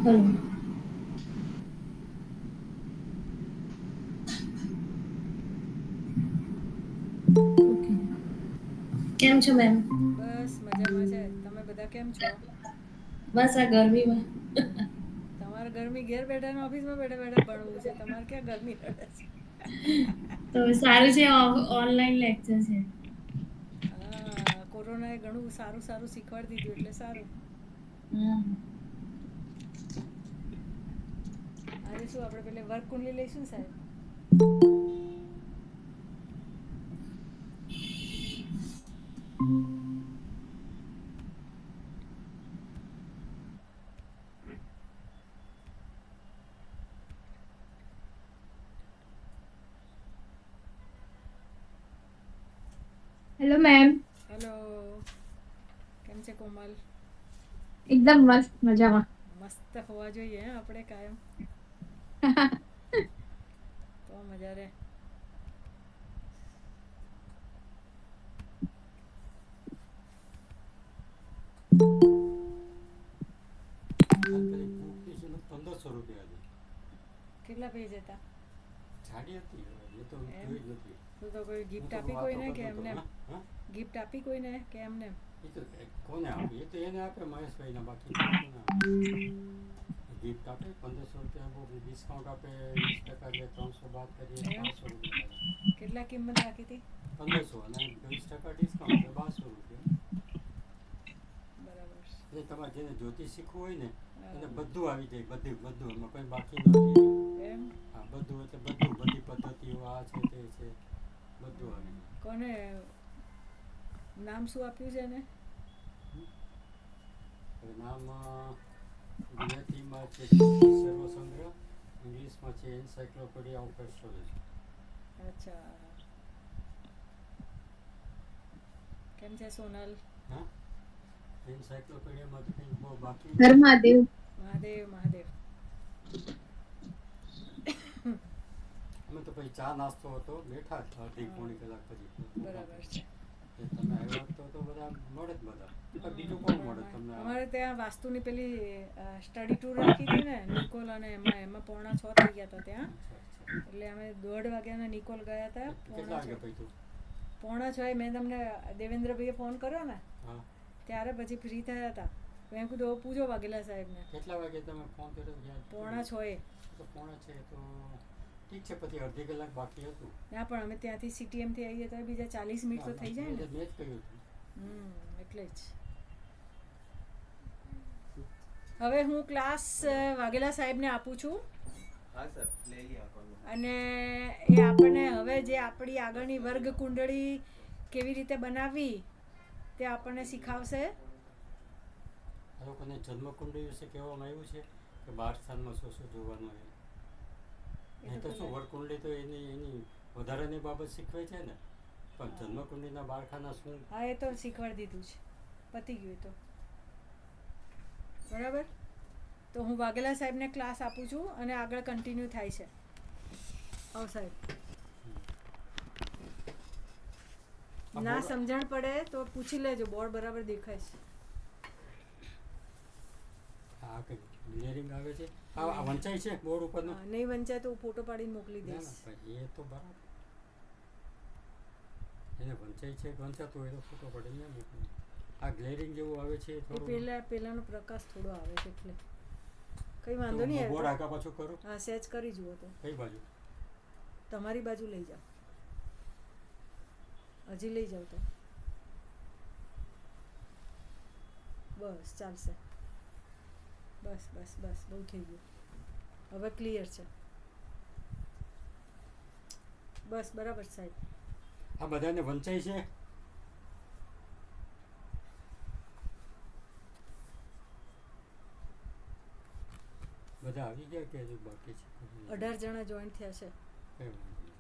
Hello. Okay. કેમ છો ma'am? બસ મજામાં છે. તમે બધા કેમ છો? બસ આ ગરમીમાં. તમારે ગરમી ઘેર બેઠા ને ઓફિસમાં બેઠા બેઠા ભણવું છે. તમારે ક્યાં ગરમી નડે છે? તો સારું છે ઓનલાઈન લેક્ચર છે. હા, કોરોના એ ઘણું સારું સારું શીખવાડી દીધું એટલે સારું. હમ. આજે શું આપણે પેલા વર્ક કુંડલી લઈશું ને સાહેબ? Hello ma'am. હેલો, કેમ છે કોમલ? એકદમ મસ્ત મજામાં. મસ્ત હોવા જોઈએ હે આપણે કાયમ. તો મજા રે. હાલ પેલી બુકની કિંમત 1500 રૂપિયા હતી. કેટલા પેજ હતા? જાડી હતી, એ તો એમ જોઈ જ નથી. તું તો કોઈ હું ગિફ્ટ તો આપી વાતો કોઈને કે કરતો હતો. એમને? હા હા, ગિફ્ટ આપી કોઈને કે એમને? એ તો કોને આપે? એ તો એને આપે મહેશભાઈને, બાકી તો કોને આપે? ગિફ્ટ આપે 1500 રૂપિયા, બહુ ડિસ્કાઉન્ટ આપે 20% એટલે 300 બાદ કરીએ એમ 1200 રૂપિયા થાય. કેટલા કિંમત રાખી હતી? 1500 અને 20% ડિસ્કાઉન્ટ એટલે 1200 રૂપિયા. બરાબર. એટલે તમારે જેને જ્યોતિષ શીખવું હોય ને એને હા. બધું આવી જાય, બધું બધું, એમાં કંઈ બાકી ન રહે એમ. એમ હા, બધું એટલે બધું, બધી પદ્ધતિઓ આ છે તે છે, બધું આવી જાય. કોને નામ શું આપ્યું છે એને? હવે નામ ગુજરાતીમાં છે જ્યોતિષ સર્વસંગ્રહ, ઇંગ્લિશમાં છે એન્સાઇક્લોપીડિયા ઓફ એસ્ટ્રોલોજી. અચ્છા. કેમ છે સોનલ? હા, એન્સાઇક્લોપીડિયામાં તો કંઈ બહુ બાકી હર નથી. મહાદેવ. મહાદેવ મહાદેવ. અમે તો પછી ચા નાસ્તો હતો, બેઠા જ અડધી હા, પોણી કલાક પછી પ્રોગ્રામ બરાબર પછી. છે. એ તમે આવ્યા તો બધા મળે જ બધા. બીજું કોણ મળે તમને? અમારે ત્યાં વાસ્તુની પેલી સ્ટડી ટૂર રાખી હતી ને નિકોલ, અને એમાં 5:45 થઈ ગયા હતા ત્યાં. અચ્છા અચ્છા. એટલે અમે 1:30 નિકોલ ગયા હતા. કેટલા વાગે પહોંચ્યું? 5:45 મેં તમને દેવેન્દ્રભાઈએ ફોન કર્યો ને હા. ત્યારે પછી ફ્રી થયા હતા. મેં કીધું હવે પૂછો વાઘેલા સાહેબને. કેટલા વાગે તમે ફોન કર્યો? 5:45. તો 5:45 તો ઠીક છે, પછી અડધી કલાક બાકી હતું. ના પણ અમે ત્યાંથી સીટીએમથી આવીએ તો બીજા 40 મિનિટ તો થઈ જાય ને. મેં જ કહ્યું હતું. એટલે જ. હવે હું ક્લાસ વાઘેલા સાહેબને આપું છું. હા સર, લઈ લઈએ આપણને. અને એ આપણને હવે જે આપણી આગળની વર્ગ કુંડળી કેવી રીતે બનાવવી તે આપણને શીખાવશે. આ લોકોને જન્મકુંડળી વિશે કહેવામાં આવ્યું છે કે 12 સ્થાનમાં શું શું જોવાનું છે. નહીં તો શું, વરકુંડળી તો એની વધારાની બાબત શીખવે છે ને, પણ જન્મકુંડળીના બારખાના શું? હા, એ તો શીખવાડી દીધું છે, પતી ગયું તો બરાબર. તો હું વાઘેલા સાહેબને ક્લાસ આપું છું અને આગળ કન્ટિન્યુ થાય છે. સાહેબ આ ના બોર્ડ સમજણ પડે તો પૂછી લેજો, બોર્ડ બરાબર દેખાય છે. આ કંઈક ક્લિયરિંગ આવે છે. આ વંચાય છે બોર્ડ ઉપરનું? નહીં વંચાય તો હું ફોટો પાડીને મોકલી ના દઈશ. ના ભાઈ, એ તો બરાબર. એને વંચાય છે, વંચાતું હોય તો ફોટો પાડીને મોકલું. આ ગ્લેરિંગ જેવું આવે છે એ થોડું. પહેલાનો પ્રકાશ થોડો આવે છે એટલે કંઈ વાંધો નહીં આવે. બોર્ડ આગા પાછું કરું? હા, સેચ કરી જુઓ તો. કઈ બાજુ? તમારી બાજુ લઈ જાઓ. હજી લઈ જાઓ તો બસ ચાલશે. બસ બસ બસ, બહુ થઈ ગયું. હવે ક્લિયર છે. બસ બરાબર સાહેબ. આ બધાને વંચાય છે? બધા આવી ગયા કે હજુ બાકી છે? 18 જણા જોઈન્ટ થયા છે. કઈ વાંધો નહીં.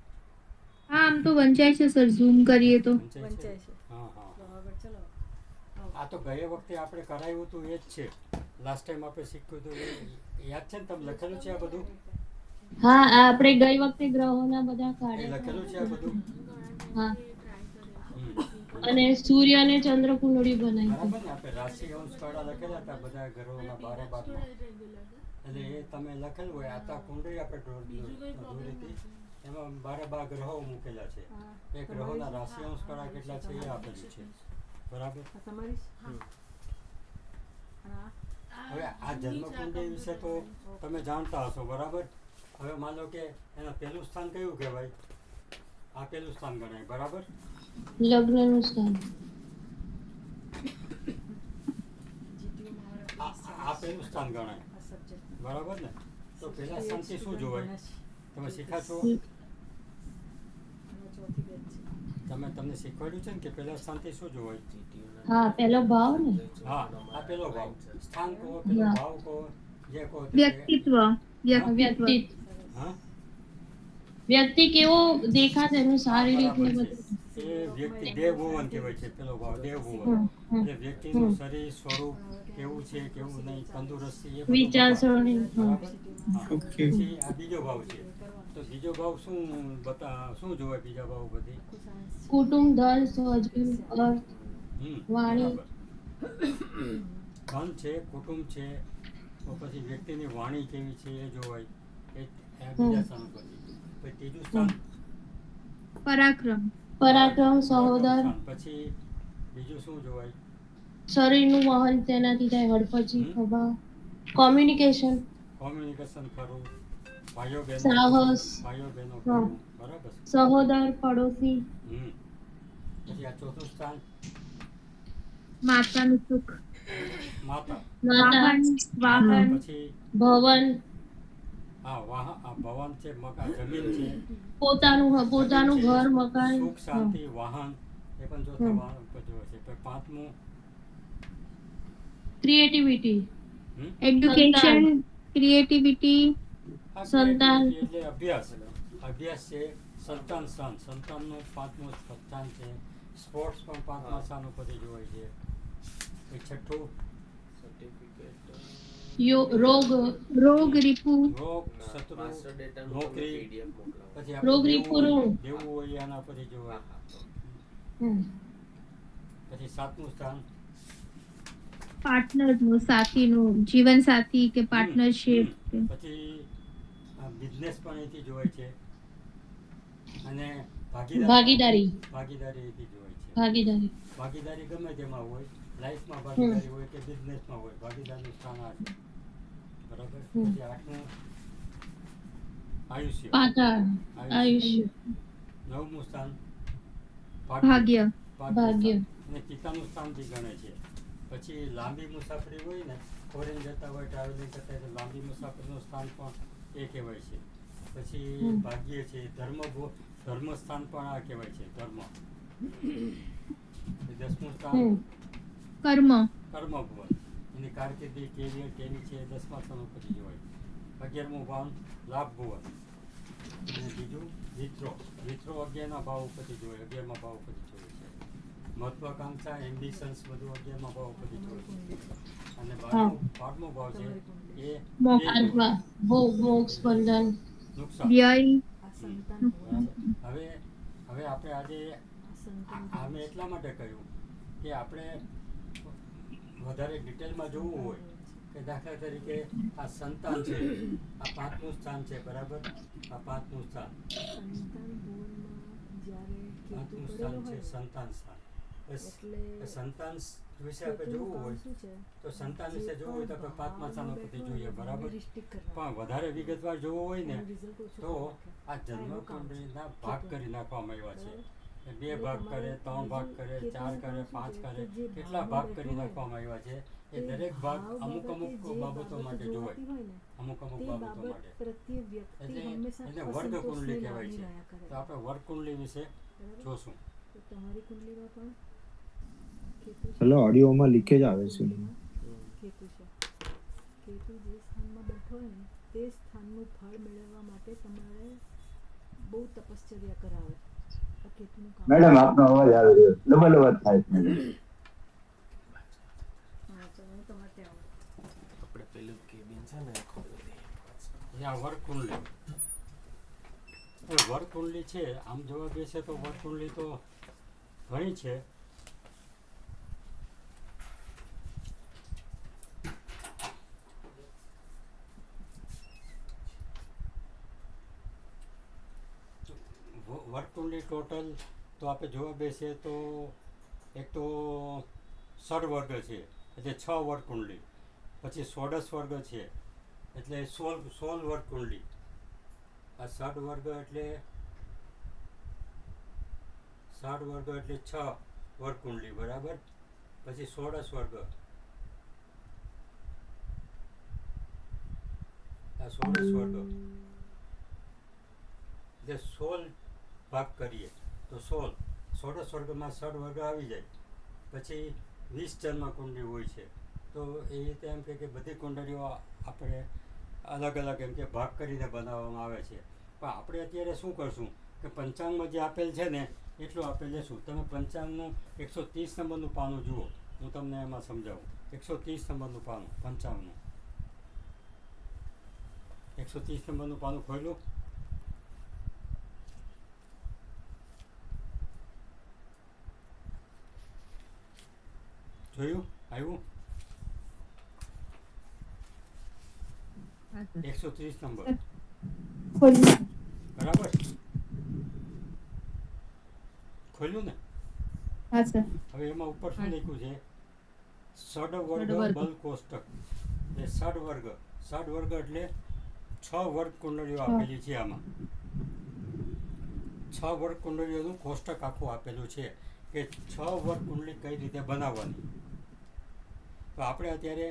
હા, આમ તો વંચાય છે સર, ઝૂમ કરીએ તો. વંચાય છે. હા હા. તો આગળ ચલો. આ તો ગયા વખતે આપણે કરાવ્યું હતું એ જ છે. લાસ્ટ ટાઈમ આપણે શીખ્યું હતું એ યાદ છે ને? તમે લખેલું છે આ બધું? હા, આ આપણે ગઈ વખતે ગ્રહોના બધા એ કાઢ્યા લખેલું છે આ બધું? હતા. હા. અને સૂર્ય અને ચંદ્ર કુંડળી બનાવી બરાબર ને, આપણે રાશિ અંશ કળા લખેલા હતા બધા ગ્રહોના 12 ભાગમાં. એટલે એ તમે લખેલું હોય આતા કુંડળી આપણે દોરી હતી, એમાં 12 ગ્રહો મૂકેલા છે. એ ગ્રહોના રાશિ અંશ કળા કેટલા છે એ આપેલું છે. બરાબર. આ તમારી હા હવે આ જન્મકુંડળી વિશે તો તમે જાણતા હશો. બરાબર. હવે માનો કે એના પહેલું સ્થાન કયું કહેવાય? આ પહેલું સ્થાન ગણાય. બરાબર. લગ્નનું સ્થાન. આ પહેલું સ્થાન ગણાય. બરાબર ને. તો પહેલા સ્થાનથી શું જોવાય? તમે શીખ્યા છો? તમને શીખવાડ્યું છે ને કે પહેલા સ્થાનથી શું જોવાય? હા, પહેલો ભાવ ને. હા, આ પહેલો ભાવ. સ્થાન કહો, પેલો હા. ભાવ કહો, જે કહો તે. વ્યક્તિત્વ વ્યક્તિ હા, વ્યક્તિ કેવો દેખાશે એનું હા, શારીરિક ને બરાબર બધું. છે. એ વ્યક્તિ દેવભુવન કહેવાય છે. પેલો ભાવ દેવભુવન. હમ, હમ. એટલે વ્યક્તિનું શરીર સ્વરૂપ કેવું છે કેવું નહીં, તંદુરસ્તી, એ બધું વિચારસરણી. બરાબર. હા. હા. પછી આ બીજો ભાવ છે. તો બીજો ભાવ શું શું જોવાય બીજા ભાવ બધી? કુટુંબ, ધન, સ્વજન, અર્થ, વાણી. બરાબર. ધન છે, કુટુંબ છે, તો પછી વ્યક્તિની વાણી કેવી છે એ જોવાય. એ આ બીજા સ્થાન પર. પછી ત્રીજું સ્થાન પરાક્રમ પરાક્રમ, સહોદર, સ્થાન. પછી બીજું શું જોવાય? શરીરનું વહન તેનાથી થાય, હડપચી, હમ. ખભા, કોમ્યુનિકેશન, કોમ્યુનિકેશન ખરું, ભાઈઓ બહેનો સાહસ. ભાઈઓ બહેનો હા. ખરું. બરાબર. સહોદર, પડોશી, પછી આ ચોથું સ્થાન માતાનું સુખ માતા. માતા, વાહન પછી ભવન, આ ભવન છે, મકાન, જમીન છે, પોતાનું જમીન છે, ઘર, મકાન. સુખ શાંતિ, વાહન, એ પણ ચોથા હમ. વાહન ઉપર જોવે છે. પછી પાંચમું ક્રિએટિવિટી, હમ? એડ્યુકેશન ક્રિએટિવિટી આ સંતાન. creativity એટલે અભ્યાસ. અભ્યાસ છે. સંતાન સ્થાન, સંતાનનું પાંચમું સ્થાન છે. સ્પોર્ટ્સ પણ પાંચમા સ્થાન ઉપરથી જોવાય છે. પછી છઠ્ઠું રોગ, રોગ રીપુ રોગ, શત્રુ, નોકરી. પછી રોગ, આપણે રીપુ, દેવું ઋણ. દેવું હોય એના પરથી જોવાય. હમ. પછી સાતમું સ્થાન પાર્ટનરનું સાથીનું જીવન સાથી કે પાર્ટનરશિપ પછી બિઝનેસ પણ અહીંથી જોવાય છે. અને ભાગીદારી. ભાગીદારી અહીંથી જોવાય છે. ભાગીદારી. ભાગીદારી ગમે તેમાં હોય, લાઈફમાં ભાગીદારી હોય કે બિઝનેસમાં હોય, ભાગીદારીનું સ્થાન આ છે. બરાબર. હમ. પછી આઠમું આયુષ્ય. પાતાળ, આયુષ્ય, નવમું સ્થાન ભાગ્ય ભાગ્ય. અને પિતાનું સ્થાન બી ગણે છે. પછી લાંબી મુસાફરી હોય ને, ફોરેન જતા હોય, ટ્રાવેલિંગ કરતા હોય તો લાંબી મુસાફરીનું સ્થાન પણ એ કહેવાય છે. પછી હમ. ભાગ્ય છે, ધર્મ સ્થાન પણ આ કહેવાય છે. ધર્મ. દસમું સ્થાન હમ. કર્મ કર્મભુવન. એની કારકિર્દી કેવી છે એ 10મા સ્થાન ઉપરથી જોવાય. 11મું ભાવ લાભ ભુવન. અને બીજું મિત્રો. 11ના ભાવ ઉપરથી જોવાય. 11મા ભાવ ઉપરથી જોવાય છે. મહત્વાકાંક્ષા, એમ્બિશન્સ બધું 11મા ભાવ ઉપરથી જોવાય છે. અને 12મો ભાવ છે એ મોક્ષ. દેહ ભુવન. મોક્ષ, બંધન. નુકસાન. વ્યય બરાબર. હવે આપણે આજે આમે એટલા માટે કહ્યું કે આપણે વધારે ડિટેલમાં જોવું હોય કે દાખલા તરીકે આ સંતાન છે, આ પાંચમું સ્થાન છે. બરાબર. આ પાંચમું સ્થાન છે સંતાન સ્થાન. બસ એ સંતાન વિશે આપણે જોવું હોય તો સંતાન વિશે જોવું હોય તો આપણે પાંચમા સ્થાન ઉપરથી જોઈએ. બરાબર. પણ વધારે વિગતવાર જોવું હોય ને તો આ જન્મકુંડળીના ભાગ કરી નાખવામાં આવ્યા છે. એ 2 ભાગ કરે, 3 ભાગ કરે, 4 કરે, 5 કરે, કેટલા ભાગ કરી નાખવામાં આવ્યા છે. એ દરેક ભાગ અમુક બાબતો માટે જોવાય. અમુક બાબતો માટે. એટલે એને વર્ગ કુંડળી કહેવાય છે. તો આપણે વર્ગ કુંડળી વિશે જોશું. તમારી કુંડલીમાં પણ હેલો, ઓડિયોમાં લીકેજ આવે છે. કેતુ છે. કેતુ જે સ્થાનમાં બેઠો હોય ને તે સ્થાનનું ફળ મેળવવા માટે તમારે બહુ તપશ્ચર્યા કરાવે. આ કેતુનું કામ. મેડમ આપનો અવાજ આવી રહ્યો છે. ડબલ અવાજ થાય છે મેડમ. હા, તો હું તમારે ત્યાં આવું. આપણે પેલું કેબિન છે ને આખો બધી એ આ વર્ગ કુંડળી. એ વર્ગ કુંડળી છે. આમ જોવા બેસે તો વર્ગ કુંડળી તો ઘણી છે, ટોટલ તો આપણે જોવા બેસીએ તો એક તો ષડ વર્ગ છે એટલે 6 વર્ગ કુંડલી, પછી ષોડશ વર્ગ છે એટલે 16 વર્ગ કુંડલી. આ ષડ વર્ગ એટલે 6 વર્ગ કુંડલી બરાબર. પછી ષોડશ વર્ગ, આ ષોડશ વર્ગ એટલે 16 ભાગ કરીએ તો 16. ષોડશ વર્ગમાં ષડ વર્ગ આવી જાય. પછી 20 જન્મ કુંડળી હોય છે. તો એ રીતે એમ કે બધી કુંડળીઓ આપણે અલગ અલગ એમ કે ભાગ કરીને બનાવવામાં આવે છે. પણ આપણે અત્યારે શું કરશું કે પંચાંગમાં જે આપેલ છે ને એટલું આપણે લેશું. તમે પંચાંગનું 130 નંબરનું પાનું જુઓ, હું તમને એમાં સમજાવું. 130 નંબરનું પાનું પંચાંગનું, 130 નંબરનું પાનું ખોલ્યું. જોયું? આવ્યું? 130 નંબર બરાબર. ખોલ્યું ને? હા સર. હવે એમાં ઉપર શું લખ્યું છે? ષડ વર્ગ વર્ગ. બલ કોષ્ટક. એ ષડ વર્ગ એટલે 6 વર્ગ કુંડળીઓ છ. આપેલી છે. આમાં 6 વર્ગ કુંડળીઓનું કોષ્ટક આખું આપેલું છે કે 6 વર્ગ કુંડળી કઈ રીતે બનાવવાની. તો આપણે અત્યારે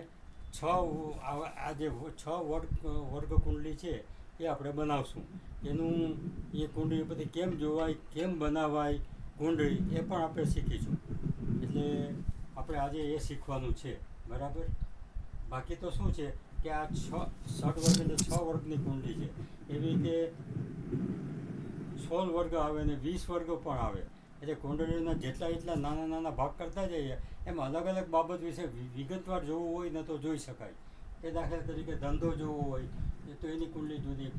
આ જે 6 વર્ગ કુંડળી છે એ આપણે બનાવશું. એનું એ કુંડળી બધી કેમ જોવાય, કેમ બનાવાય કુંડળી, એ પણ આપણે શીખીશું. એટલે આપણે આજે એ શીખવાનું છે બરાબર. બાકી તો શું છે કે આ ષડ વર્ગ એટલે 6 વર્ગની કુંડળી છે. એવી રીતે 16 વર્ગ આવે ને 20 વર્ગ પણ આવે. એટલે કુંડળીઓના જેટલા નાના નાના ભાગ કરતા જઈએ એમ અલગ અલગ બાબત વિશે વિગતવાર જોવું હોય ને તો જોઈ શકાય. એ દાખલા તરીકે ધંધો જોવો હોય તો એની કુંડળી જુદી,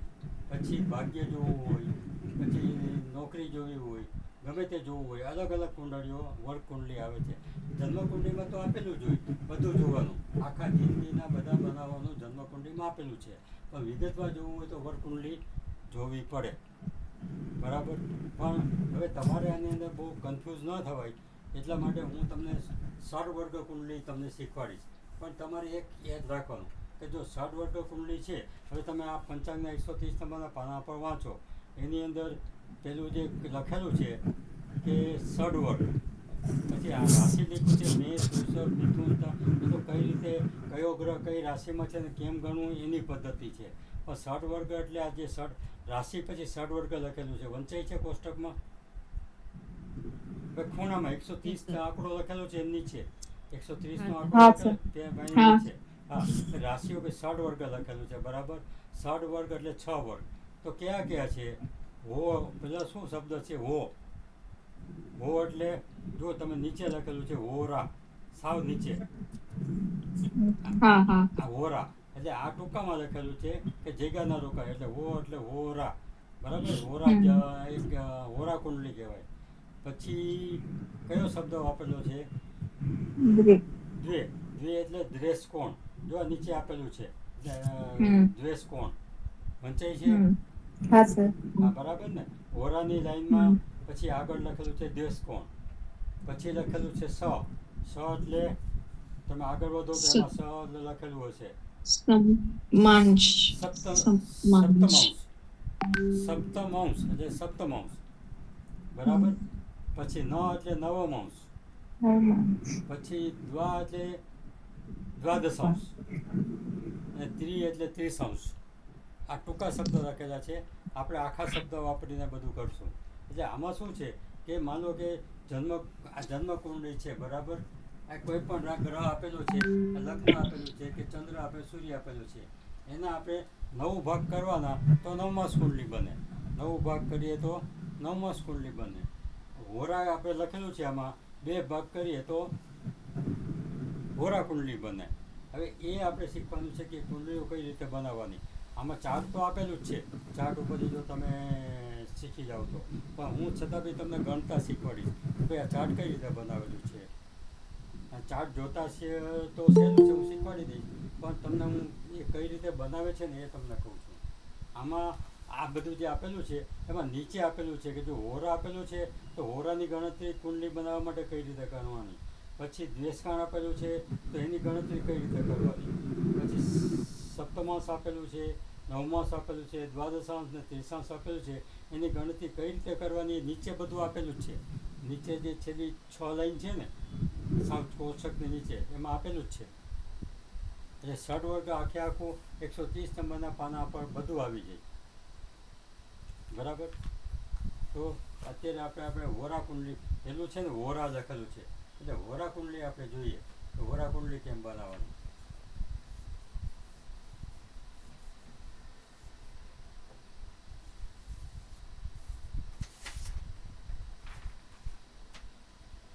પછી ભાગ્ય જોવું હોય, પછી નોકરી જોવી હોય, ગમે તે જોવું હોય, અલગ અલગ કુંડળીઓ વર્ગ કુંડળી આવે છે. જન્મ કુંડળીમાં તો આપેલું જ હોય બધું જોવાનું, આખા જિંદગીના બધા બનાવવાનું જન્મ કુંડળીમાં આપેલું છે. પણ વિગતવાર જોવું હોય તો વર્ગ કુંડળી જોવી પડે બરાબર. પણ હવે તમારે આની અંદર બહુ કન્ફ્યુઝ ન થવાય એટલા માટે હું તમને ષડ વર્ગ કુંડળી તમને શીખવાડીશ. પણ તમારે એક યાદ રાખવાનું કે જો ષડ વર્ગ કુંડળી છે, હવે તમે આ પંચાંગના 130 નંબરના પાના પર વાંચો, એની અંદર પેલું જે લખેલું છે કે ષડ વર્ગ, પછી આ રાશિ લખ્યું છે મેષ, વૃષભ, મિથુન. એ તો કઈ રીતે કયો ગ્રહ કઈ રાશિમાં છે ને કેમ ગણવું એની પદ્ધતિ છે. પણ ષડ વર્ગ એટલે આ જે રાશિ પછી ષડ વર્ગ લખેલું છે, વંચાય છે કોષ્ટકમાં ખૂણામાં 130 આંકડો લખેલો છે એમની છે. 130 નો આંકડો લખેલો તે એની છે. હા, રાશિઓ પછી ષડ વર્ગ લખેલું છે બરાબર. ષડ વર્ગ એટલે 6 વર્ગ. તો કયા કયા છે? પેલા શું શબ્દ છે? હો એટલે જો તમે નીચે લખેલું છે હોરા, સાવ નીચે. આ હોરા એટલે આ ટૂંકામાં લખેલું છે કે જગ્યા ન રોકાય એટલે એટલે હોરા બરાબર. એક હોરા કુંડલી કહેવાય. પછી કયો શબ્દ વાપરેલો છે? દ્વે એટલે દ્વેષ કોણ. જો નીચે આપેલું છે દ્વેષ કોણ, વંચાય છે? હા બરાબર ને. હોરાની લાઈનમાં પછી આગળ લખેલું છે દ્વેષ કોણ, પછી લખેલું છે સ એટલે તમે આગળ વધો તો એમાં સ લખેલું હશે સપ્તમાંશ એટલે સપ્તમાંશ બરાબર. પછી ન એટલે નવમાંશ, પછી દ્વા એટલે દ્વાદશાંશ, અને એટલે ત્રિશાંશ. આ ટૂંકા શબ્દ લખેલા છે. આપણે આખા શબ્દ વાપરીને બધું કરશું. એટલે આમાં શું છે કે માનો કે જન્મ કુંડળી છે બરાબર. આ કોઈ પણ ગ્રહ આપેલો છે, લગ્ન આપેલું છે કે ચંદ્ર આપેલું, સૂર્ય આપેલું છે, એના આપણે 9 ભાગ કરવાના તો 9માસ કુંડળી બને. 9 ભાગ કરીએ તો 9માસ કુંડળી બને. હોરા આપણે લખેલું છે આમાં 2 ભાગ કરીએ તો હોરા કુંડળી બને. હવે એ આપણે શીખવાનું છે કે કુંડળીઓ કઈ રીતે બનાવવાની. આમાં ચાર્ટ તો આપેલું જ છે, ચાર્ટ ઉપરથી જો તમે શીખી જાઓ તો. પણ હું છતાં બી તમને ગણતા શીખવાડીશ કે ભાઈ આ ચાર્ટ કઈ રીતે બનાવેલું છે. ચાર્ટ જોતા છે તો સહેલું છે, હું શીખવાડી દઈશ. પણ તમને હું એ કઈ રીતે બનાવે છે ને એ તમને કહું છું. આમાં આ બધું જે આપેલું છે એમાં નીચે આપેલું છે કે જો હોરા આપેલું છે તો હોરાની ગણતરી કુંડલી બનાવવા માટે કઈ રીતે કરવાની, પછી દ્વેષકાણ આપેલું છે તો એની ગણતરી કઈ રીતે કરવાની, પછી સપ્તમાંશ આપેલું છે, નવમાંશ આપેલું છે, દ્વાદશાંશ ને ત્રિશાંશ આપેલું છે, એની ગણતરી કઈ રીતે કરવાની એ નીચે બધું આપેલું જ છે. નીચે જે છેલ્લી 6 લાઈન છે ને સાવ કોષ્ટકની નીચે એમાં આપેલું જ છે. એટલે ષડ વર્ગ આખે આખું 130 નંબરના પાના પર બધું આવી જાય. બરાબર. તો અત્યારે આપણે હોરા કુંડલી પેલું છે ને હોરા લખેલું છે એટલે હોરા કુંડલી આપણે જોઈએ તો હોરા કુંડલી કેમ બનાવવાની.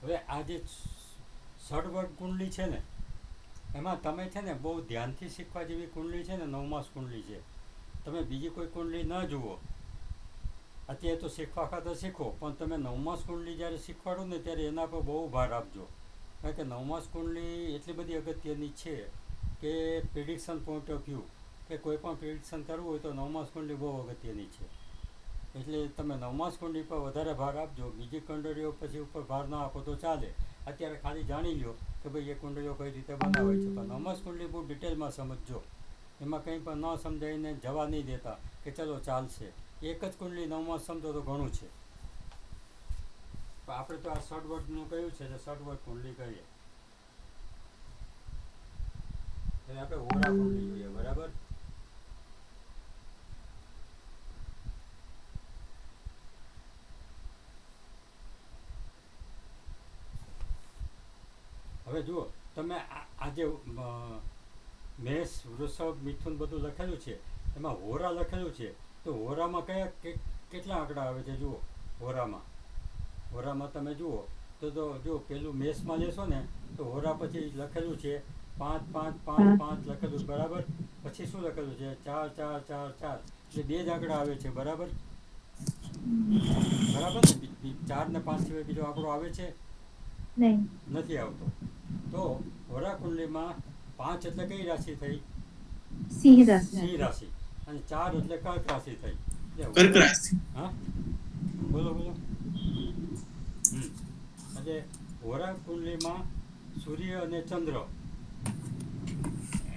હવે આ જે ષડવર્ગ કુંડલી છે ને એમાં તમે છે ને બહુ ધ્યાનથી શીખવા જેવી કુંડલી છે ને નવમાસ કુંડલી છે. તમે બીજી કોઈ કુંડલી ન જુઓ, અત્યારે તો શીખવા ખાતર શીખો, પણ તમે નવમાસ કુંડલી જ્યારે શીખવાડો ને ત્યારે એના પર બહુ ભાર આપજો. કારણ કે નવમાસ કુંડલી એટલી બધી અગત્યની છે કે પ્રિડિક્શન પોઈન્ટ ઓફ વ્યૂ કે કોઈ પણ પ્રિડિક્શન કરવું હોય તો નવમાસ કુંડલી બહુ અગત્યની છે. એટલે તમે નવમાસ કુંડલી પર વધારે ભાર આપજો. બીજી કુંડળીઓ પછી ઉપર ભાર ના આપો તો ચાલે. અત્યારે ખાલી જાણી લો કે ભાઈ એ કુંડળીઓ કઈ રીતે બનાવે છે, પણ નવમાસ કુંડલી બહુ ડિટેલમાં સમજજો. એમાં કંઈ પણ ન સમજાઈને જવા નહીં દેતા કે ચલો ચાલશે. એક જ કુંડલી નવમાસ સમજો તો ઘણું છે. પણ આપણે તો આ ષડવર્ગનું કહ્યું છે એટલે ષડવર્ગ કુંડલી કહીએ. એટલે આપણે હોરા કુંડલી જોઈએ. બરાબર. હવે જુઓ તમે આ જે મેષ, વૃષભ, મિથુન બધું લખેલું છે એમાં હોરા લખેલું છે તો હોરામાં કેટલા આંકડા આવે છે જુઓ. હોરામાં તમે જુઓ તો જો પેલું મેષમાં લેશો ને તો હોરા પછી લખેલું છે 5 5 5 5 લખેલું. બરાબર. પછી શું લખેલું છે 4 4 4 4 એટલે 2 જ આંકડા આવે છે. બરાબર. બરાબર ને 4 ને 5 સિવાય બીજો આંકડો આવે છે? નથી આવતો. તો હોરા કુંડલીમાં 5 એટલે કઈ રાશિ થઈ? સિંહ રાશિ. અને 4 એટલે કર્ક રાશિ થઈ. હા બોલો બોલો. એટલે હોરા કુંડલીમાં સૂર્ય અને ચંદ્ર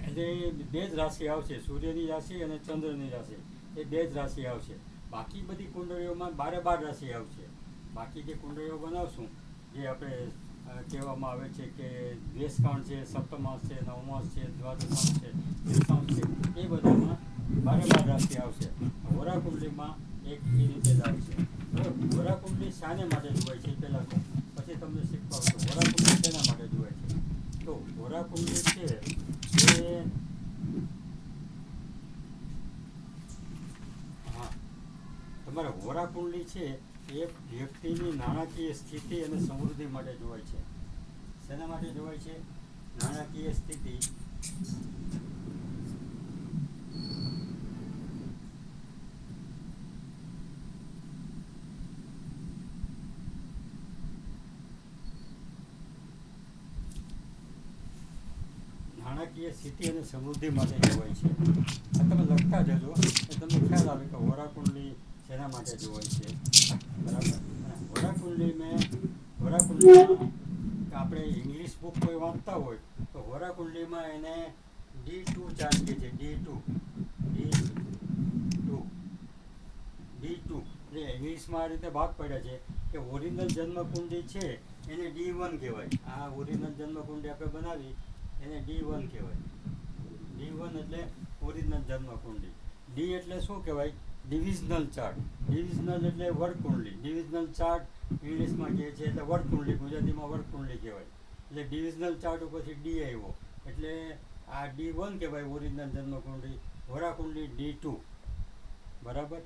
એટલે 2 જ રાશિ આવશે. સૂર્યની રાશિ અને ચંદ્રની રાશિ એ 2 જ રાશિ આવશે. બાકી બધી કુંડળીઓમાં 12 રાશિ આવશે. બાકી જે કુંડળીઓ બનાવશું જે આપણે કહેવામાં આવે છે કે દ્વેષકાંડ છે, સપ્તમાંશ છે, નવમાંશ છે, દ્વાદશાંશ છે, ત્રિશાંશ છે, એ બધામાં 12 રાશિ આવશે. હોરા કુંડલીમાં એક એ રીતે જ આવશે. હવે હોરા કુંડલી શાને માટે જોવાય છે પહેલાં તો પછી તમને શીખવાડું હોરા કુંડલી શેના માટે જોવાય છે. તો હોરા કુંડલી છે એ તમારે હોરા કુંડલી છે એ વ્યક્તિની નાણાકીય સ્થિતિ અને સમૃદ્ધિ માટે જોવાય છે. શેના માટે જોવાય છે? નાણાકીય સ્થિતિ અને સમૃદ્ધિ માટે જોવાય છે. આ તમે લખતા જજો એટલે તમને ખ્યાલ આવે કે હોરા કુંડલી શેના માટે જોવાય છે. બરાબર. હોરા કુંડલીમાં આપણે ઇંગ્લિશ બુક કોઈ વાંચતા હોય તો હોરા કુંડલીમાં એને D2 ચાર્ટ કહે છે. D2 એટલે ઇંગ્લિશમાં આ રીતે ભાગ પડ્યા છે કે ઓરિજિનલ જન્મકુંડલી છે એને D1 કહેવાય. આ ઓરિજિનલ જન્મકુંડલી આપણે બનાવી એને D1 કહેવાય. D1 એટલે ઓરિજિનલ જન્મકુંડલી. ડી એટલે શું કહેવાય? Divisional chart. ડિવિઝનલ એટલે વર્ગકુંડલી. ડિવિઝનલ ચાર્ટ ઇંગ્લિશમાં કહે છે એટલે વર્ગકુંડલી, ગુજરાતીમાં વર્ગકુંડલી કહેવાય. એટલે ડિવિઝનલ ચાર્ટ ઉપરથી ડી આવ્યો એટલે આ D1 કહેવાય ઓરિજિનલ જન્મકુંડલી. હોરા કુંડલી D2. બરાબર.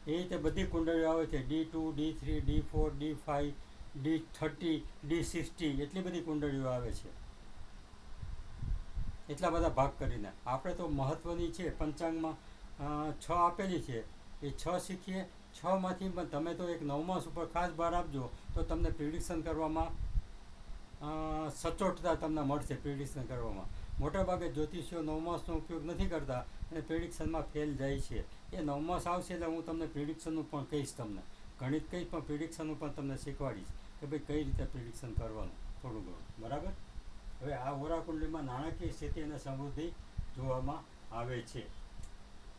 એ રીતે બધી કુંડળીઓ આવે છે. D2, D3, D4, D5, D30, D60 એટલી બધી કુંડળીઓ આવે છે. એટલા બધા ભાગ કરીને આપણે તો મહત્ત્વની છે પંચાંગમાં 6 આપેલી છે એ 6 શીખીએ. 6માંથી પણ તમે તો એક નવમાસ ઉપર ખાસ ભાર આપજો તો તમને પ્રિડિક્શન કરવામાં સચોટતા તમને મળશે. પ્રિડિક્શન કરવામાં મોટાભાગે જ્યોતિષીઓ નવમાસનો ઉપયોગ નથી કરતા અને પ્રિડિક્શનમાં ફેલ જાય છે. એ નવમાસ આવશે એટલે હું તમને પ્રિડિક્શનનું પણ કહીશ, તમને ગણિત કહીશ પણ પ્રિડિક્શનનું પણ તમને શીખવાડીશ કે ભાઈ કઈ રીતે પ્રિડિક્શન કરવાનું થોડું ઘણું. બરાબર. હવે આ હોરા કુંડલીમાં નાણાકીય સ્થિતિ અને સમૃદ્ધિ જોવામાં આવે છે.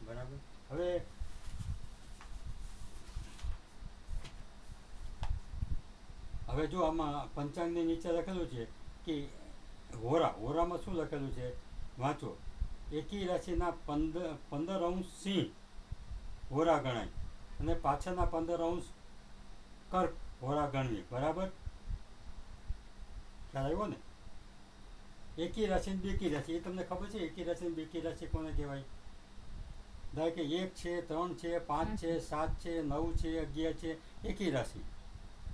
બરાબર. હવે જો આમાં પંચાંગની નીચે લખેલું છે કે હોરામાં શું લખેલું છે વાંચો. એકી રાશિના 15 અંશ સિંહ હોરા ગણાય અને પાછળના 15 અંશ કર્ક હોરા ગણવી. બરાબર. ખ્યાલ આવ્યો ને? એકી રાશિ ને બેકી રાશિ એ તમને ખબર છે? એકી રાશિ ને બેકી રાશિ કોને કહેવાય? ધારો કે 1 છે, 3 છે, 5 છે, 7 છે, 9 છે, 11 છે, એકી રાશિ.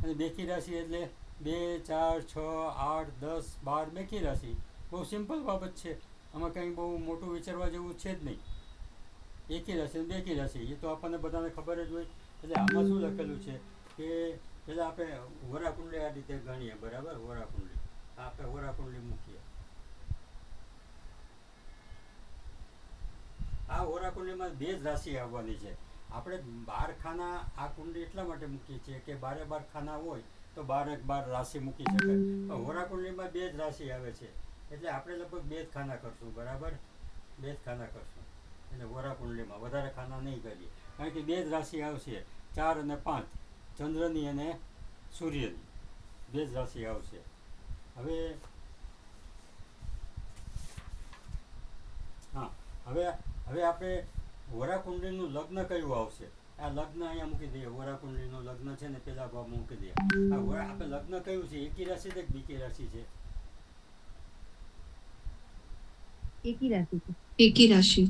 અને બેકી રાશિ એટલે 2, 4, 6, 8, 10, 12 બેકી રાશિ. બહુ સિમ્પલ બાબત છે, આમાં કંઈ બહુ મોટું વિચારવા જેવું છે જ નહીં. એકી રાશિ અને બેકી રાશિ એ તો આપણને બધાને ખબર જ હોય. એટલે આમાં શું લખેલું છે કે પહેલાં આપણે હોરા કુંડલી આ રીતે ગણીએ. બરાબર. હોરા કુંડલી આપણે હોરા કુંડલી મૂકીએ. આ હોરા કુંડલીમાં 2 જ રાશિ આવવાની છે. આપણે 12 ખાના આ કુંડલી એટલા માટે મૂકીએ છીએ કે 12 ખાના હોય તો 12 રાશિ મૂકી શકાય. પણ હોરા કુંડલીમાં 2 જ રાશિ આવે છે એટલે આપણે લગભગ 2 જ ખાના કરશું. બરાબર. 2 જ ખાના કરશું એટલે હોરા કુંડલીમાં વધારે ખાના નહીં કરીએ, કારણ કે 2 જ રાશિ આવશે, 4 અને 5, ચંદ્રની અને સૂર્યની 2 જ રાશિ આવશે. હવે આપણે હોરા કુંડલીનું લગ્ન કયું આવશે? આ લગ્ન અહીંયા મૂકી દઈએ. હોરા કુંડલીનું લગ્ન છે ને પેલા ભાવ મૂકી દઈએ. આપણે લગ્ન કયું છે? એકી રાશિ છે કે બીકી રાશિ છે? એકી રાશિ છે. એકી રાશિ.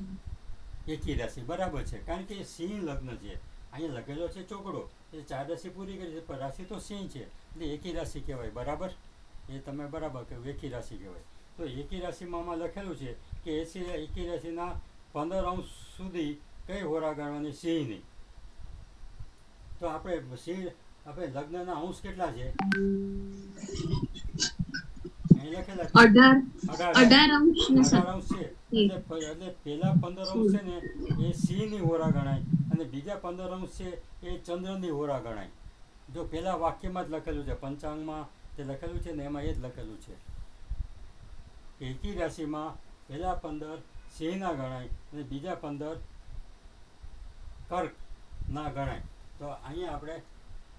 એકી રાશિ બરાબર છે, કારણ કે સિંહ લગ્ન છે. અહીંયા લખેલો છે ચોકડો, એ 4 રાશિ પૂરી કરી છે પણ રાશિ તો સિંહ છે એટલે એકી રાશિ કહેવાય. બરાબર. એ તમે બરાબર કહ્યું, એકી રાશિ કહેવાય. તો એકી રાશિમાં આમાં લખેલું છે કે એકી રાશિના 15 અંશ સુધી કઈ હોરા ગણવાની? સિંહની. તો આપણે લગ્નના અંશ કેટલા છે? અહીં લખેલા 18 અંશ ને 18 અંશ છે. એટલે પહેલા 15 અંશ છે ને એ સિંહની હોરા ગણાય અને બીજા 15 અંશ છે એ ચંદ્રની હોરા ગણાય. જો પહેલા વાક્યમાં જ લખેલું છે, પંચાંગમાં જે લખેલું છે ને એમાં એ જ લખેલું છે કે એકી રાશિમાં પહેલા 15 સિંહના ગણાય અને બીજા 15 કર્ક ના ગણાય. તો અહીંયા આપણે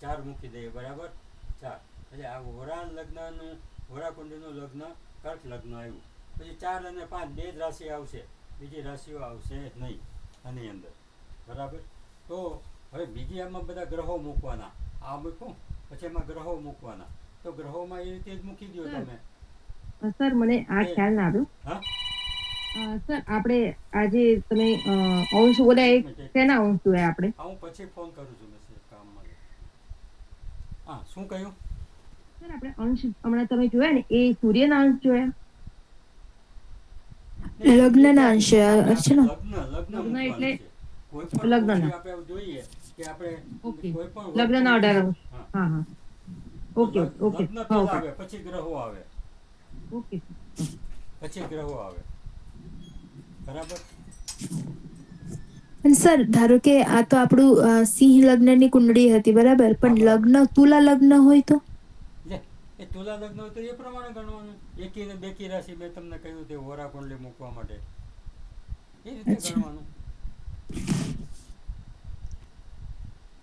4 મૂકી દઈએ. બરાબર. 4 એટલે આ હોરા કુંડલીનું લગ્ન કર્ક લગ્ન આવ્યું. પછી 4 અને 5 2 જ રાશિ આવશે, બીજી રાશિઓ આવશે નહીં આની અંદર. બરાબર. તો હવે બીજી આમાં બધા ગ્રહો મૂકવાના. આ મૂકું પછી એમાં ગ્રહો મૂકવાના. તો ગ્રહોમાં એ રીતે જ મૂકી દો તમે. સર મને આ ખ્યાલ ના આવ્યો. હા સર આપણે આજે તમે અંશ બોલ્યા એ શેના અંશ જોયા આપણે? હું પછી ફોન કરું છું. મેસેજ કામમાં. હા શું કહ્યું સર? આપણે અંશ હમણાં તમે જોયા ને એ સૂર્યના અંશ જોયા? લગ્નના અંશે છે ને? લગ્ન એટલે કોઈ પણ લગ્નના. આપણે જોઈએ કે આપણે ઓકે. કોઈ પણ લગ્નના 18 અંશ. હા. હા હા. Okay okay. લગ્ન હા પહેલા ઓકે આવે પછી ગ્રહો આવે. ઓકે. પછી ગ્રહો આવે. બરાબર. પણ સર ધારો કે આ તો આપણું સિંહ લગ્નની કુંડળી હતી, બરાબર, પણ લગ્ન તુલા લગ્ન હોય તો લે એ તુલા લગ્ન હોય તો એ પ્રમાણે ગણવાનું. એકી ને બેકી રાશિ મેં તમને કહ્યું તે હોરા કુંડલી મૂકવા માટે એ રીતે ગણવાનું.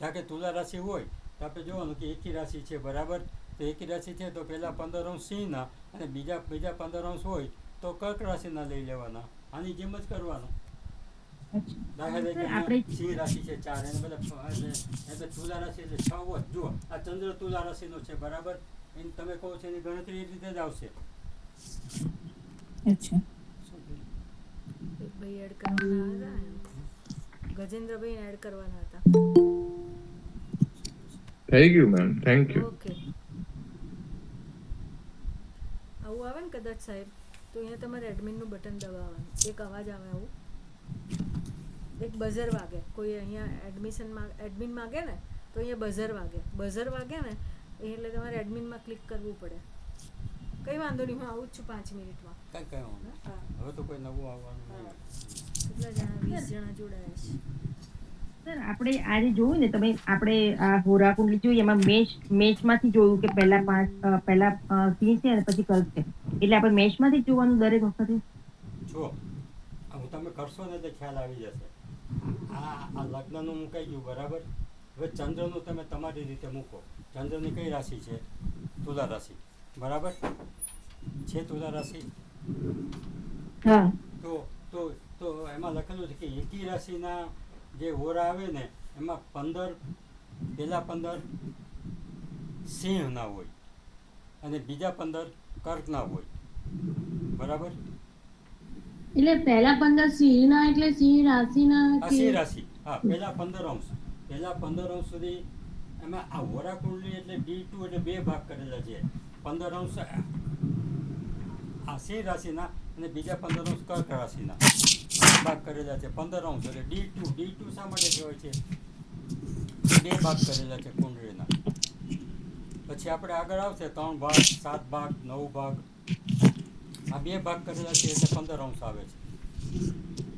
કારણ કે તુલા રાશિ હોય તો આપણે જોવાનું કે એકી રાશિ છે. બરાબર. તો એકી રાશિ છે તો પહેલા 15 અંશ સિંહના અને બીજા 15 અંશ હોય તો કર્ક રાશિના લઈ લેવાના. આની જેમ જ કરવાનું. સિંહ રાશિ છે 4 એને બધા એટલે તુલા રાશિ એટલે 6 હોય. જુઓ આ ચંદ્ર તુલા રાશિનો છે. બરાબર. એને તમે કહો છો એની ગણતરી એ રીતે જ આવશે. અચ્છા. ભાઈ એડ કરવાના હતા, ગજેન્દ્રભાઈ એડ કરવાના હતા. થઈ ગયું મેમ, થેન્ક યુ. ઓકે. આવું આવે ને કદાચ સાહેબ તો અહીંયા તમારે એડમિનનું બટન દબાવવાનું. એક અવાજ આવે આવું, એક બઝર વાગે. કોઈ અહીંયા એડમિન માગે ને તો અહીંયા બઝર વાગે. બઝર વાગે ને એટલે તમારે એડમિનમાં ક્લિક કરવું પડે. કંઈ વાંધો નહીં, હું આવું જ છું 5 મિનિટમાં. કાંઈ કાંઈ વાંધો નહીં. હા, હવે તો કોઈ નવું આવવાનું નહીં. કેટલા જણા? 20 જણા જોડાયા છે. સર આપણે આજે જોયું ને તમે, આપણે આ હોરા કુંડલી જોઈ એમાં મેચમાંથી જોયું કે પહેલા સિંહ છે અને પછી કર્ક છે, એટલે આપણે મેચમાંથી જ જોવાનું દરેક વખતે. જો હું તમે કરશો ને એટલે ખ્યાલ આવી જશે. આ લગ્નનું મુકાઈ ગયું બરાબર. હવે ચંદ્રનું તમે તમારી રીતે મૂકો. ચંદ્રની કઈ રાશિ છે? તુલા રાશિ બરાબર છે. તુલા રાશિ હા તો એમાં લખેલું છે કે એકી રાશિના જે હોરા આવે ને એમાં 15 સિંહ ના હોય અને બીજા 15 કર્ક ના હોય બરાબર. એટલે પહેલા 15 સિંહના એટલે સિંહ રાશિના આ સિંહ રાશિ, હા, પહેલા 15 અંશ સુધી એમાં આ હોરા કુંડલી એટલે D2 એટલે 2 ભાગ કરેલા છે. 15 અંશ આ સિંહ રાશિના અને બીજા 15 અંશ કર્ક રાશિના ભાગ કરેલા છે. 15 અંશ એટલે D2 શા માટે કહેવાય છે? 2 ભાગ કરેલા છે કુંડળીના. પછી આપણે આગળ આવશે 3 ભાગ, 7 ભાગ, 9 ભાગ. આ 2 ભાગ કરેલા છે એટલે 15 અંશ આવે છે.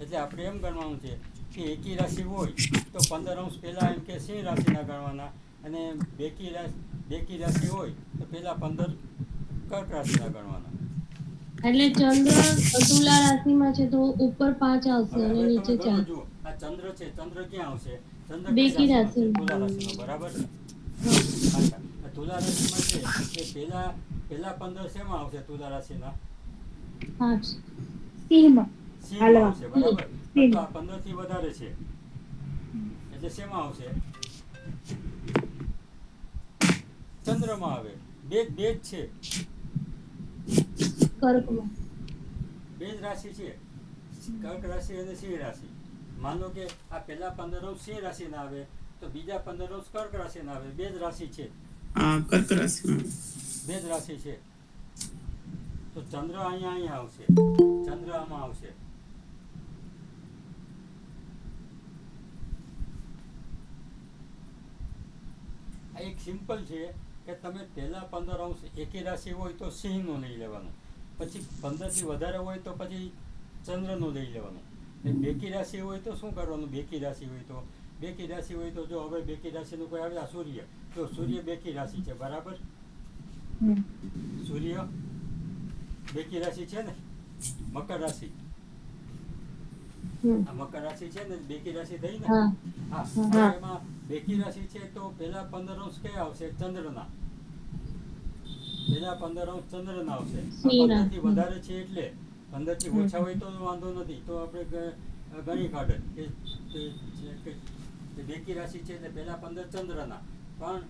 એટલે આપણે એમ ગણવાનું છે કે એકી રાશિ હોય તો 15 અંશ પહેલાં એમ કે સિંહ રાશિના ગણવાના, અને બેકી રાશિ હોય તો પહેલાં 15 કર્ક રાશિના ગણવાના. એટલે ચંદ્ર તુલા રાશિમાં છે તો ઉપર 5 આવશે અને હવે નીચે તમે 4. જુઓ, આ ચંદ્ર છે, ચંદ્ર ક્યાં આવશે? ચંદ્ર બેકી કઈ રાશિ. રાશિમાં છે? તુલા રાશિમાં બરાબર. અચ્છા, આ તુલા રાશિમાં છે એ પહેલા 15 શેમાં આવશે? તુલા રાશિના 5 સિંહમાં. સિંહમાં આવશે બરાબર. તો આ 15 થી વધારે છે એટલે શેમાં આવશે? ચંદ્રમાં આવે. બે જ છે, કર્કમાં. બે જ રાશિ છે, કર્ક રાશિ અને સિંહ રાશિ. માનો કે આ પહેલા 15 અંશ સિંહ રાશિના આવે તો બીજા 15 અંશ કર્ક રાશિના આવે. બે જ રાશિ છે. કર્ક રાશિમાં બે જ રાશિ છે. તો ચંદ્ર અહીંયા આવશે, ચંદ્ર આમાં આવશે. આ એક સિમ્પલ છે કે તમે પહેલા 15 અંશ એકી રાશિ હોય તો સિંહનું લઈ લેવાનું, પછી 15 થી વધારે હોય તો પછી ચંદ્રનું લઈ લેવાનું. બેકી રાશિ હોય તો શું કરવાનું? બેકી રાશિ હોય તો જો હવે બેકી રાશિનું કોઈ આવે, આ સૂર્ય, તો સૂર્ય બેકી રાશિ છે બરાબર. સૂર્ય બેકી રાશિ છે ને, મકર રાશિ. આ મકર રાશિ છે ને, બેકી રાશિ થઈ ને. હા, એમાં બેકી રાશિ છે તો પહેલા 15 અંશ કયા આવશે? ચંદ્રના. પહેલા 15 અંશ ચંદ્રના આવશે. 15 થી વધારે છે એટલે 15 થી ઓછા હોય તો વાંધો નથી, તો આપણે ગણી કાઢે કે બેકી રાશિ છે એટલે પહેલા 15 ચંદ્રના, પણ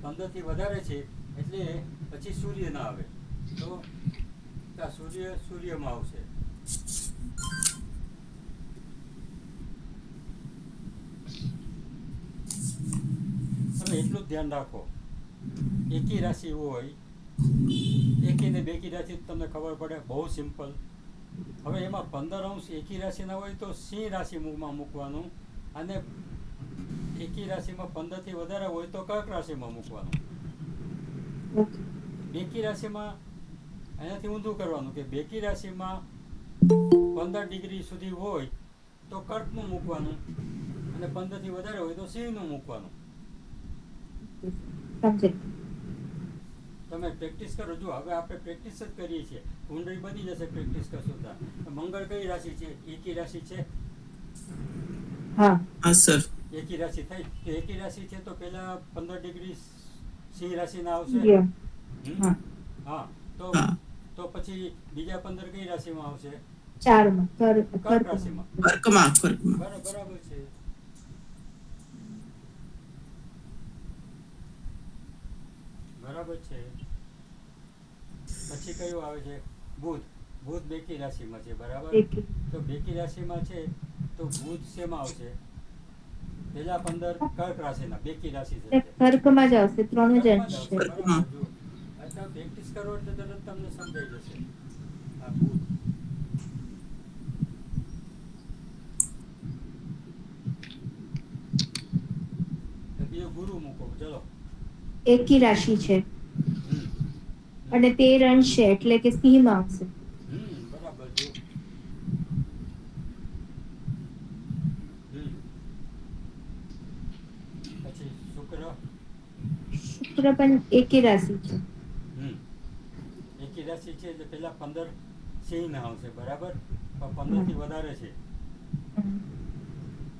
15 થી વધારે છે એટલે પછી સૂર્ય ના આવે, તો આ સૂર્યમાં આવશે. તમે એટલું જ ધ્યાન રાખો, એકી રાશિ હોય, એકી ને બેકી રાશિ તમને ખબર પડે, બહુ સિમ્પલ. હવે એમાં 15 અંશ એકી રાશિના હોય તો સિંહ રાશિમાં મૂકવાનું, અને એકી રાશિમાં 15 થી વધારે હોય તો કર્ક રાશિમાં મૂકવાનું. બેકી રાશિમાં એનાથી ઊંધું કરવાનું કે બેકી રાશિમાં 15 ડિગ્રી સુધી હોય તો કર્કનું મૂકવાનું, અને 15 થી વધારે હોય તો સિંહનું મૂકવાનું. તમે પ્રેક્ટિસ કરો. જો હવે આપણે પ્રેક્ટિસ જ કરીએ છીએ, કુંડળી બની જશે પ્રેક્ટિસ કરશો તો. મંગળ કઈ રાશિ છે? એકી રાશિ છે. હા સર. એકી રાશિ થઈ તો એકી રાશિ છે તો પેલા 15 ડિગ્રી સિંહ રાશિના આવશે. હા, તો પછી બીજા 15 કઈ રાશિમાં આવશે? 4માં. કર્ક રાશિમાં. બરાબર છે. બરાબર છે. પછી કયું આવે છે? બુધ બેકી રાશિમાં છે બરાબર. તો બેકી રાશિમાં છે તો બુધ શેમાં આવશે? પહેલા 15 કર્ક રાશિના, બેકી રાશિ છે કર્કમાં જ આવશે. 3 જ અંશ છે. અચ્છા, પ્રેક્ટિસ કરો એટલે તરત તમને સમજાઈ જશે. આ બુધ. બીજો ગુરુ મૂકો. ચલો, એકી રાશિ છે. અને 13 અંશ છે એટલે કે સિંહમાં આવશે. બરાબર જો. પછી શુક્ર શુક્ર પણ એકી રાશિ છે. એકી રાશિ છે એટલે પેલા 15 સિંહના આવશે બરાબર, પણ 15 થી વધારે છે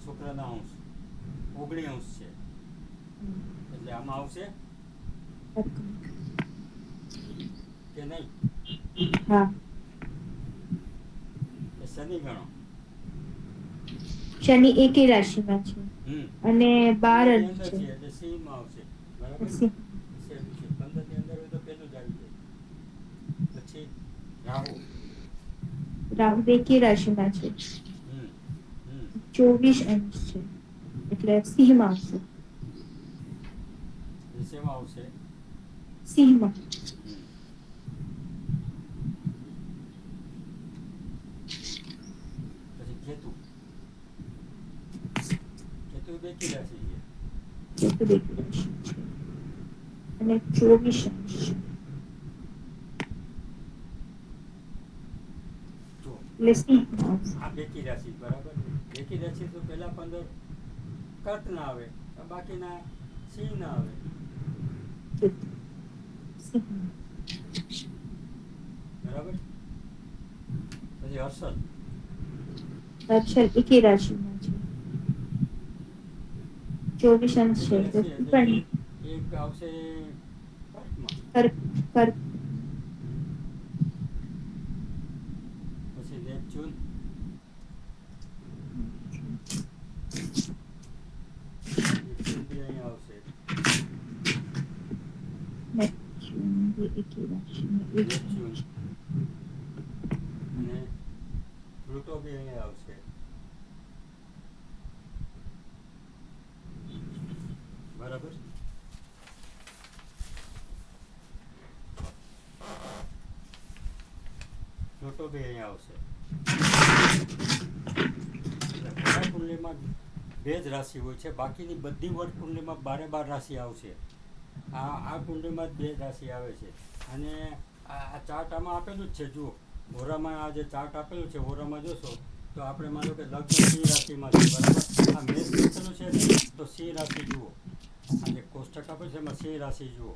શુક્રના અંશ, 19 અંશ છે એટલે આમાં આવશે કે નહીં? હા, એ શનિ ગણો. શનિ એકી રાશિમાં છે અને 12 15 ની અંશ અંદર છે. છે એટલે સિંહમાં આવશે બરાબર. સિંહ. સહેલું છે, 15 ની અંદર હોય તો પેલું જ આવી જાય. પછી રાહુ. રાહુ એકી રાશિમાં છે, હમ 24 અંશ છે એટલે સિંહમાં આવશે. એ શેમાં આવશે? સિંહમાં. પછી કેતુ. કેતુ બેકી રાશિ છે. કેતુ એકી રાશિ છે અને 24 અંશ છે જો એટલે સિંહમાં આવશે. આ બેકી રાશિ બરાબર. બેકી રાશિ તો પેલા 15 કર્ક ના આવે, બાકીના સિંહ ના આવે. કેતુ સિંહમાં. બરાબર. પછી હર્ષદ. હર્ષદ એકી રાશિમાં છે, 24 અંશ છે બેકી એટલે રાશિ એટલે પણ એક આવશે કર્કમાં. કર્ક. પછી નેપચ્યુન. નેપચ્યુન બી અહીંયા આવશે. નેપચ્યુન એકી રાશિમાં નેપચ્યુન અને પ્લુટો બી અહીંયા આવશે. બરાબર. પ્લુટો બી અહીંયા આવશે. એટલે કુંડલીમાં 2 જ રાશિ હોય છે, બાકીની બધી વર્ગ કુંડલીમાં 12 રાશિ આવશે. આ કુંડલીમાં જ 2 રાશિ આવે છે. અને આ ચાર્ટ આમાં આપેલું જ છે. જુઓ હોરામાં આ જે ચાર્ટ આપેલું છે, હોરામાં જોશો તો આપણે માનો કે લગ્ન સિંહ રાશિમાં છે બરાબર. આ મેષ લખેલું છે ને તો સિંહ રાશિ જુઓ, આ જે કોષ્ટક આપેલું છે એમાં સિંહ રાશિ જુઓ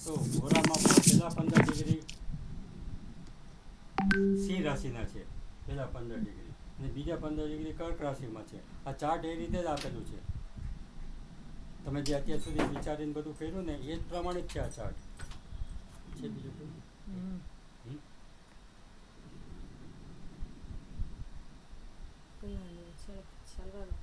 તો હોરામાં પહેલા 15 ડિગ્રી સિંહ રાશિના છે, પહેલા 15 ડિગ્રી અને બીજા 15 ડિગ્રી કર્ક રાશિમાં છે. આ ચાર્ટ એ રીતે જ આપેલું છે. તમે જે અત્યાર સુધી વિચારીને બધું કર્યું ને એ જ પ્રમાણે જ છે આ ચાર્ટ છે. બીજું કોઈ કઈ વાંધો નહીં, ચાલવા દો.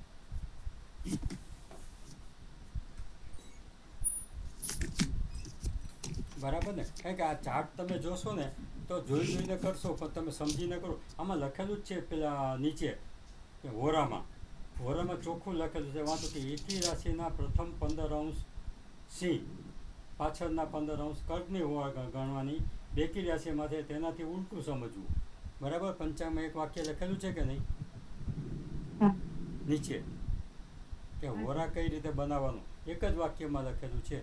બરાબર ને? કારણ કે આ ચાર્ટ તમે જોશો ને તો જોઈને કરશો પણ તમે સમજીને કરો. આમાં લખેલું જ છે પેલા નીચે કે હોરામાં ચોખ્ખું લખેલું છે વાંચો કે એકી રાશિના પ્રથમ 15 અંશ સિંહ, પાછળના 15 અંશ કર્કની ગણવાની. બેકી રાશિમાં છે તેનાથી ઉલટું સમજવું. બરાબર. પંચાંગમાં એક વાક્ય લખેલું છે કે નહીં નીચે કે હોરા કઈ રીતે બનાવવાનું, એક જ વાક્યમાં લખેલું છે.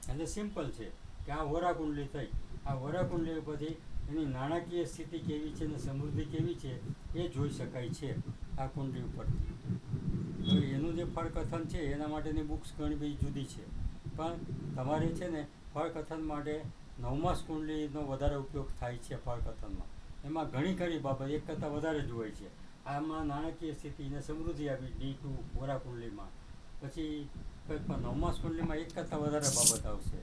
એટલે સિમ્પલ છે કે આ હોરા કુંડલી થઈ. આ હોરા કુંડલી ઉપરથી એની નાણાકીય સ્થિતિ કેવી છે અને સમૃદ્ધિ કેવી છે એ જોઈ શકાય છે આ કુંડલી ઉપરથી. હવે એનું જે ફળકથન છે એના માટેની બુક્સ ઘણી બધી જુદી છે, પણ તમારે છે ને ફળકથન માટે 9મા કુંડલીનો વધારે ઉપયોગ થાય છે. ફળકથનમાં એમાં ઘણી બાબત એક કરતાં વધારે જ હોય છે. આમાં નાણાકીય સ્થિતિ અને સમૃદ્ધિ આવી D2 હોરા કુંડલીમાં. પછી 9મા કુંડલીમાં એક કરતાં વધારે બાબત આવશે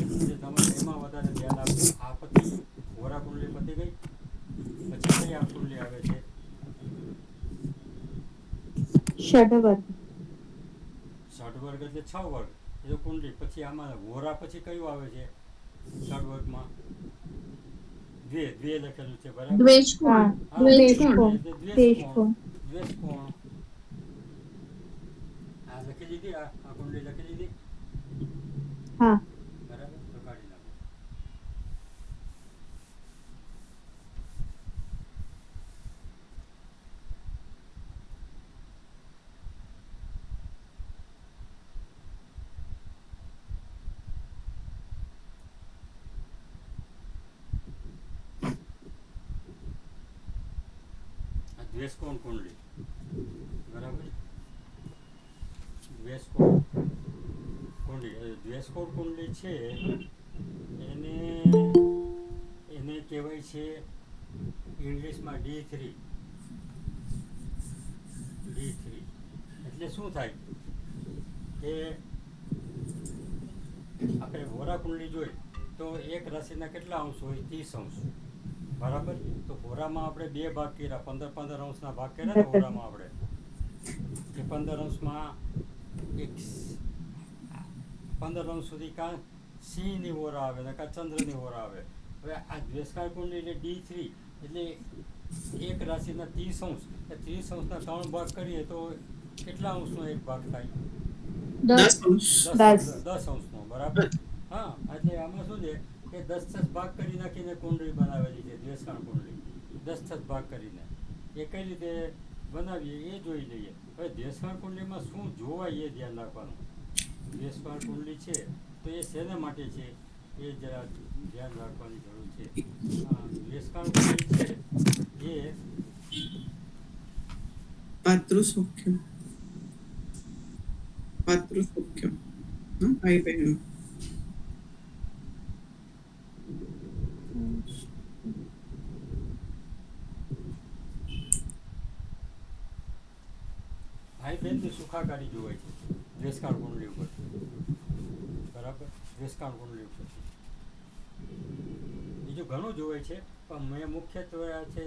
એટલે તમારે એમાં વધારે ધ્યાન આપવું. આ પતી ગયું, હોરા કુંડલી પતી ગઈ. પછી કઈ આ કુંડલી આવે છે? ષડવર્ગ. ષડવર્ગ એટલે 6 વર્ગ એ તો કુંડલી. પછી આમાં હોરા પછી કયું આવે છે ષડવર્ગમાં? દ્વે લખેલું છે બરાબર. દ્વેષકોણ. હા, દ્વેષકોણ. એટલે દ્વેષ કોણ. આ લખી લીધી, આ કુંડલી લખી લીધી. હા. બરાબર. તો કાઢી નાખો. દ્વેષકોણ કુંડલી, બરાબર. દ્વેષકોણ કુંડલી, દ્વેષકોણ કુંડલી છે એને કહેવાય છે ઇંગ્લિશમાં D3. એટલે શું થાય કે આપણે હોરા કુંડલી જોઈ તો એક રાશિના કેટલા અંશ હોય? 30 અંશ, બરાબર. તો હોરામાં આપણે 2 ભાગ કર્યા, 15 અંશના ભાગ કર્યા ને હોરામાં આપણે. એ 15 અંશમાં એક 15 અંશ સુધી કાં સિંહની હોરા આવે ને કાં ચંદ્રની હોરા આવે. હવે આ દ્વેષકાળ કુંડલી એટલે D3 એટલે એક રાશિના 30 અંશ, એ 30 અંશના 3 ભાગ કરીએ તો કેટલા અંશનો એક ભાગ થાય? 10 અંશનો, બરાબર. હા, એટલે આમાં શું છે કે 10 ભાગ કરી નાખીને કુંડળી બનાવેલી છે દ્વેષકાળ કુંડળી. 10 ભાગ કરીને એ કઈ રીતે બનાવીએ એ જોઈ લઈએ. હવે દ્વેષકાળ કુંડલીમાં શું જોવાય એ ધ્યાન રાખવાનું. દ્વેષકાળ કુંડલી છે તો એ શેના માટે છે એ જરા ધ્યાન રાખવાની જરૂર છે. દ્વેષકાળ કુંડલી છે એ પાતૃસૌખ્યમ ભાઈ બહેન. ભાઈ બહેનની સુખાકારી જોવાય છે દ્વેષકાળ કુંડલી ઉપર, બરાબર. દ્વેષકાળ કુંડલી ઉપર બીજું ઘણું જોવાય છે, પણ મેં મુખ્યત્વે આ છે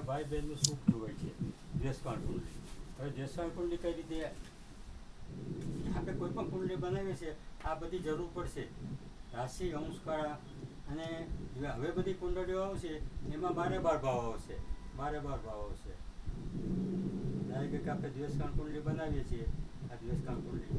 ભાઈ બહેનનું સુખ જોવાય છે દ્વેષકાળ કુંડલી. હવે દ્વેષકાળ કુંડલી કઈ રીતે આપણે કોઈ પણ કુંડલી બનાવીએ છીએ આ બધી જરૂર પડશે. રાશિ, અંશકાળા અને હવે બધી કુંડળીઓ આવશે એમાં 12 ભાવ આવશે. 12 ભાવ આવશે. ધારો કે આપણે દ્વેષકાળ કુંડલી બનાવીએ છીએ, આ દ્વેષકાળ કુંડલી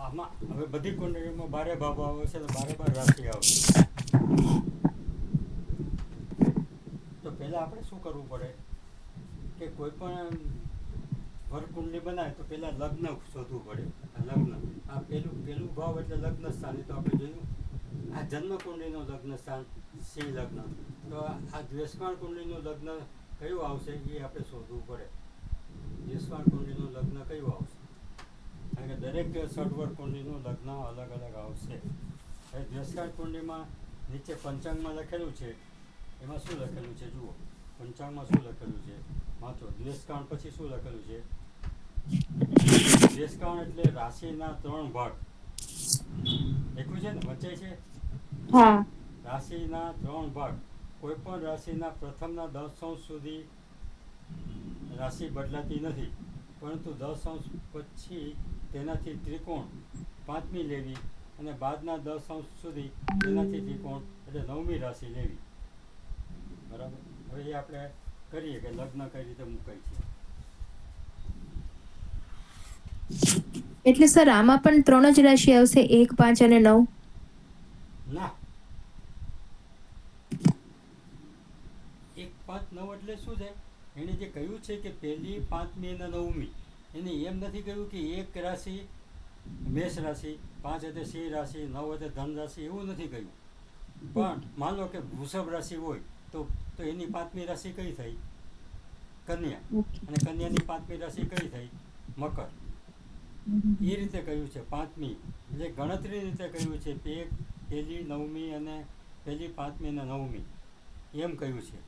આમાં હવે બધી કુંડળીઓમાં 12 ભાવ આવશે તો 12 રાશિ આવશે. તો પહેલાં આપણે શું કરવું પડે કે કોઈ પણ વર કુંડલી બનાવે તો પહેલાં લગ્ન શોધવું પડે. લગ્ન આ પહેલું ભાવ એટલે લગ્ન સ્થાન. તો આપણે જોયું આ જન્મ કુંડલીનું લગ્ન સ્થાન સિંહ લગ્ન. તો આ દ્વેષકાળ કુંડલીનું લગ્ન કયું આવશે એ આપણે શોધવું પડે. દ્વેષકાળ કુંડલીનું લગ્ન કયું આવશે? કારણ કે દરેક સડવર કુંડલીનું લગ્ન અલગ અલગ આવશે. હવે દ્વેષકાળ કુંડલીમાં નીચે પંચાંગમાં લખેલું છે, એમાં શું લખેલું છે જુઓ. પંચાંગમાં શું લખેલું છે વાંચો. દ્વેષકાળ પછી શું લખેલું છે? દ્વેષકાળ એટલે રાશિના 3 ભાગ. લખ્યું છે ને, વંચાય છે. હા. રાશિના 3 ભાગ. કોઈ પણ રાશિના પ્રથમના 10 અંશ સુધી રાશિ બદલાતી નથી, પરંતુ 10 અંશ પછી તેનાથી ત્રિકોણ 5મી લેવી અને બાદના 10 અંશ સુધી તેનાથી ત્રિકોણ એટલે 9મી રાશિ લેવી, બરાબર. હવે એ આપણે કરીએ કે લગ્ન કઈ રીતે મુકાય છે. એટલે સર આમાં પણ 3 જ રાશિ આવશે, 1, 5 અને 9? ના, 1, 5, 9 એટલે શું છે? એણે જે કહ્યું છે કે પહેલી, 5મી અને 9મી, એને એમ નથી કહ્યું કે એક રાશિ મેષ રાશિ, 5 એટલે સિંહ રાશિ, 9 એટલે ધન રાશિ, એવું નથી કહ્યું. પણ માન લો કે વૃષભ રાશિ હોય તો એની 5મી રાશિ કઈ થઈ? કન્યા. અને કન્યાની 5મી રાશિ કઈ થઈ? મકર. એ રીતે કહ્યું છે 5મી, એટલે ગણતરી રીતે કહ્યું છે પહેલી, 9મી અને પહેલી, 5મી અને 9મી એમ કહ્યું છે.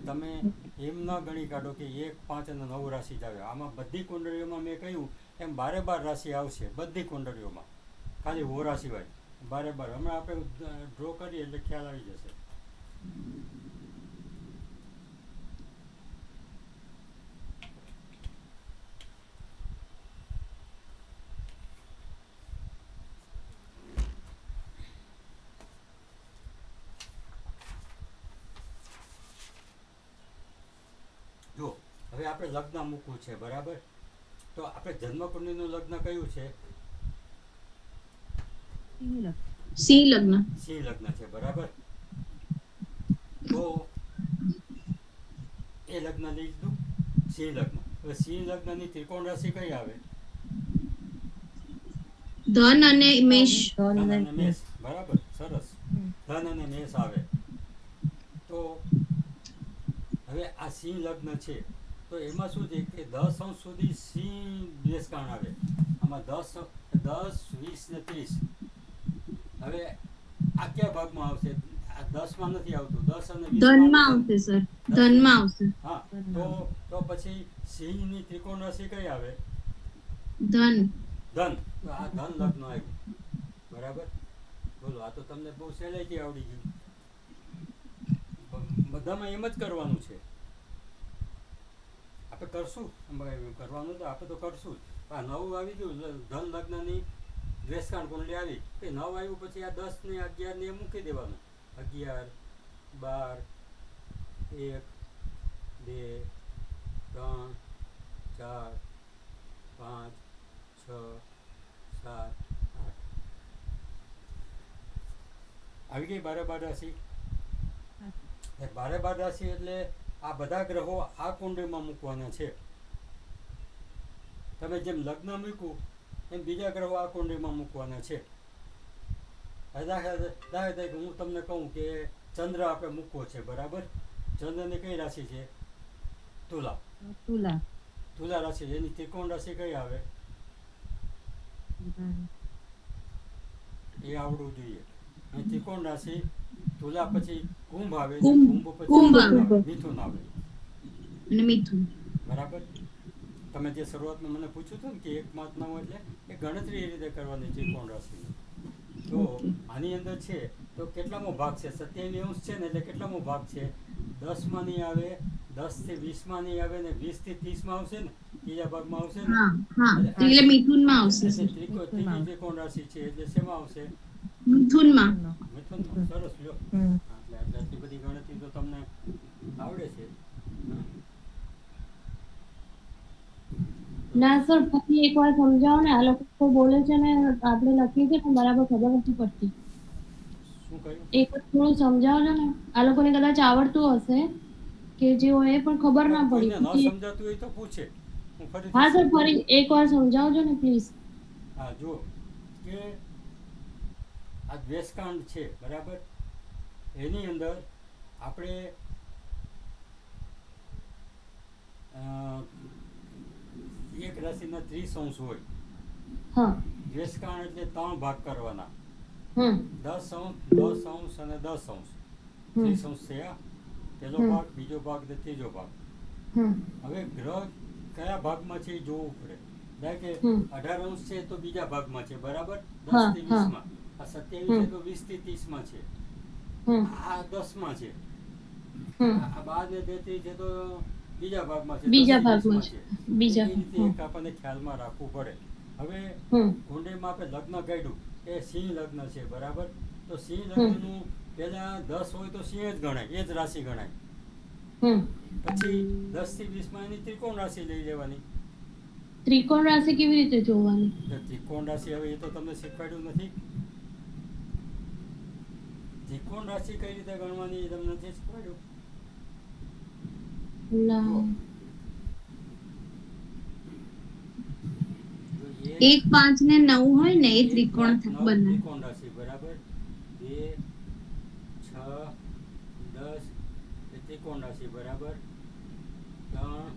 તમે એમ ન ગણી કાઢો કે 1, 5 અને 9 રાશિ જ આવે. આમાં બધી કુંડળીઓમાં મેં કહ્યું એમ 12 રાશિ આવશે બધી કુંડળીઓમાં, ખાલી હોરા સિવાય 12. હમણાં આપણે ડ્રો કરીએ એટલે ખ્યાલ આવી જશે. જો હવે આપણે લગ્ન મૂકવું છે, બરાબર. તો આપણે જન્મકુંડલીનું લગ્ન કયું છે? સિંહ લગ્ન. સિંહ લગ્ન છે, બરાબર. તો એ લગ્ન લઈ લીધું, સિંહ લગ્ન. હવે સિંહ લગ્નની ત્રિકોણ રાશિ કઈ આવે? ધન અને મેષ. ધન અને મેષ, બરાબર, સરસ. ધન અને મેષ આવે. તો હવે આ સિંહ લગ્ન છે, તો એમાં શું છે કે 10 અંશ સુધી સિંહ દ્વેષકાણ આવે. આમાં 10, 20 ને 30. હવે આ કયા ભાગમાં આવશે? આ 10માં નથી આવતું, 10 અને 20 ધનમાં માં આવશે સર, ધનમાં આવશે. હા, તો પછી સિંહની ત્રિકોણ રાશિ કઈ આવે? ધન. ધન. તો આ ધન લગ્ન આવ્યું, બરાબર. બોલો, આ તો તમને બહુ સહેલાઈથી આવડી ગયું. બધામાં એમ જ કરવાનું છે. આપણે કરશું, કરવાનું તો આપણે તો કરશું જ. આ નવું આવી ગયું, ધન લગ્નની દ્વેષકાણ કુંડલી આવી. એ 9 આવ્યું પછી આ 10 ને 11 ને એ મૂકી દેવાનું. 11, 12, 1, 2, 3, 4, 5, 6, 7, 8. આવી ગઈ 12 રાશિ. એ 12 રાશિ એટલે આ બધા ગ્રહો આ કુંડળીમાં મૂકવાના છે. તમે જેમ લગ્ન મૂક્યું એમ બીજા ગ્રહો આ કુંડળીમાં મૂકવાના છે. દાખલા તરીકે હું તમને કહું કે ચંદ્ર આપણે મૂકવો છે, બરાબર. ચંદ્રની કઈ રાશિ છે? તુલા. તુલા રાશિ. એની ત્રિકોણ રાશિ કઈ આવે? એ આવડવું જોઈએ. અને ત્રિકોણ રાશિ તુલા પછી કુંભ આવે, કુંભ પછી મિથુન આવે. અને મિથુન, બરાબર. તમે જે શરૂઆતમાં મને પૂછ્યું હતું ને કે એક માત ના હોય, એટલે એ ગણતરી એ રીતે કરવાની ત્રિકોણ રાશિની. તો આની અંદર છે તો કેટલામો ભાગ છે? 27 અંશ છે ને, એટલે કેટલામો ભાગ છે? 10માં નહીં આવે, 10 થી 20માં નહીં આવે, ને 20 થી 30માં આવશે ને, ત્રીજા ભાગમાં આવશે ને. હા હા, એટલે મિથુનમાં આવશે એટલે સર. ત્રીજી ત્રિકોણ રાશિ છે, એટલે શેમાં આવશે? મિથુનમાં. મિથુનમાં. સરસ, લ્યો. એટલે આટલી બધી ગણતરી તો તમને આવડે છે. ના સર, ફરી એકવાર સમજાવો ને. આ લોકો બોલે છે ને, આપણે લખીએ છીએ પણ બરાબર ખબર નથી પડતી. શું કહ્યું? એક વાર થોડું સમજાવજો ને. આ લોકોને કદાચ આવડતું હશે કે જે હોય એ, પણ ખબર ના કોઈને ન પડી. સમજાતું હોય તો પૂછે, હું ફરીથી. હા સર, ફરી એકવાર સમજાવજો ને પ્લીઝ. હા, જુઓ કે આ દ્વેષકાંડ છે, બરાબર. એની અંદર આપણે એક રાશિના 30 અંશ હોય. હા. દ્વેષકાંડ એટલે 3 ભાગ કરવાના. 10 અંશ, 10 અંશ અને 10 અંશ. 30 અંશ થયા. પહેલો ભાગ, બીજો ભાગ ને ત્રીજો ભાગ. હવે ગ્રહ કયા ભાગમાં છે એ જોવું પડે. કારણ કે 18 અંશ છે તો બીજા ભાગમાં છે, બરાબર. 10 થી 20માં. આ 27 છે તો 20 થી 30માં છે. આ 10માં છે. આ 12 ને 33 છે તો બીજા ભાગમાં છે, બીજા ભાગમાં છે. બીજા એ રીતે એક આપણને ખ્યાલમાં રાખવું પડે. હવે કુંડળીમાં આપણે લગ્ન કાઢ્યું એ સિંહ લગ્ન છે, બરાબર. તો સિંહ લગ્નનું પહેલા 10 હોય તો સિંહ જ ગણાય, એ જ રાશિ ગણાય. પછી 10 થી 20માં એની ત્રિકોણ રાશિ લઈ લેવાની. ત્રિકોણ રાશિ કેવી રીતે જોવાની? ત્રિકોણ રાશિ હવે એ તો તમને શીખવાડ્યું નથી. ત્રિકોણ રાશિ કઈ રીતે ગણવાની એ તમને નથી શીખવાડ્યું. ના. 1, 5 ને 9 હોય ને એ ત્રિકોણ બને. ત્રિકોણ રાશિ, બરાબર. 2, 6, 10 એ ત્રિકોણ રાશિ, બરાબર. 3,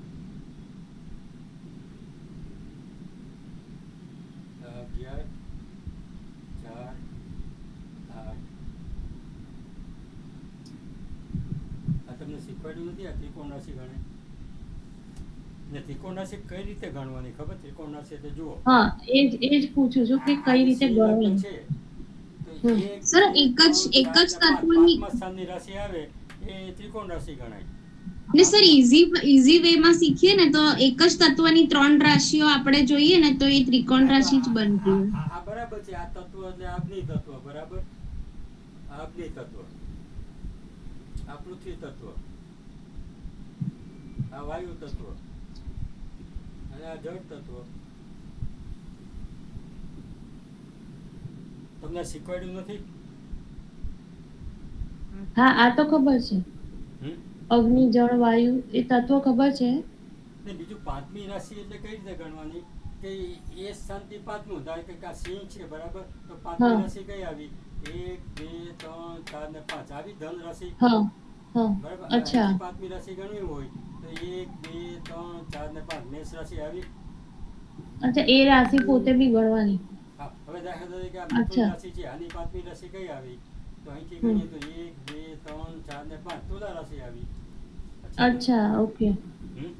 11, 4, 8. આ તમને શીખવાડ્યું નથી આ ત્રિકોણ રાશિ ગણે. ને ત્રિકોણ રાશિ કઈ રીતે ગણવાની ખબર? ત્રિકોણ રાશિ એટલે જુઓ. હા, એ જ પૂછું છું કે કઈ રીતે ગણવાની છે. સર, એક જ તત્વની. 5મા સ્થાનની રાશિ આવે એ ત્રિકોણ રાશિ ગણાય. ને સર, ઈઝી વે માં શીખીએ ને તો એક જ તત્વની 3 રાશિઓ આપણે જોઈએ ને તો એ ત્રિકોણ રાશિ જ બનતી હોય. આ બરાબર છે. આ તત્વ એટલે અગ્નિ તત્વ, બરાબર. આ અગ્નિ તત્વ, આ પૃથ્વી તત્વ, આ વાયુ તત્વ અને આ જળ તત્વ. તમને શીખવાડ્યું નથી? હા આ તો ખબર છે. હમ? અગ્નિ જળ વાયુ એ તત્વો ખબર છે. ને બીજું પાંચમી રાશિ એટલે કઈ રીતે ગણવાની કે એ સ્થાનથી પાંચમું ધારો કે આ સિંહ છે બરાબર, તો પાંચમી હા. રાશિ કઈ આવી? 1 2 3 4 ને 5 આવી ધન રાશિ. હા હા બરાબર, અચ્છા અહીંથી પાંચમી રાશિ ગણવી હોય તો 1 2 3 4 ને 5 મેષ રાશિ આવી. અચ્છા એ રાશિ પોતે બી ગણવાની. હા, હવે દાખલા તરીકે આ મિથુન અચ્છા. રાશિ છે, આની પાંચમી રાશિ કઈ આવી? તો અહીંથી હમ. ગણીએ તો 1 2 3 4 ને 5 તુલા રાશિ આવી. અચ્છા. અચ્છા ઓકે હમ?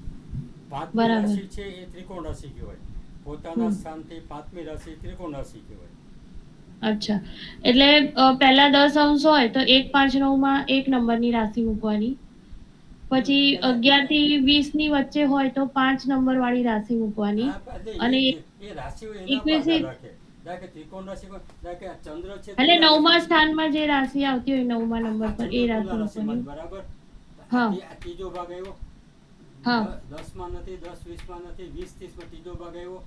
પાંચમી બરાબર. રાશિ છે એ ત્રિકોણ રાશિ કહેવાય. પોતાના હમ. સ્થાનથી પાંચમી રાશિ ત્રિકોણ રાશિ કહેવાય. અચ્છા એટલે પહેલા 10 અંશ હોય તો 1 5 9 માં એક નંબરની રાશિ મૂકવાની. પછી એટલે 11 થી 20 ની વચ્ચે હોય તો 5 નંબર વાળી રાશિ મૂકવાની. આ એટલે અને એ રાશિઓ એના પર 21 આધાર રાખે. ધારો કે ત્રિકોણ રાશિ પર ધારો કે આ ચંદ્ર છે એટલે તુલા રાશિ. 9મા સ્થાનમાં જે રાશિ આવતી હોય 9મા નંબર આ પર એ ચંદ્ર રાશિ તુલા રાશિમાં જ મૂકવાની. બરાબર. હા. આ ત્રીજો ભાગ આવ્યો. હા 10 માં નથી, 10 20 માં નથી, 20 30 માં ત્રીજો ભાગ આવ્યો.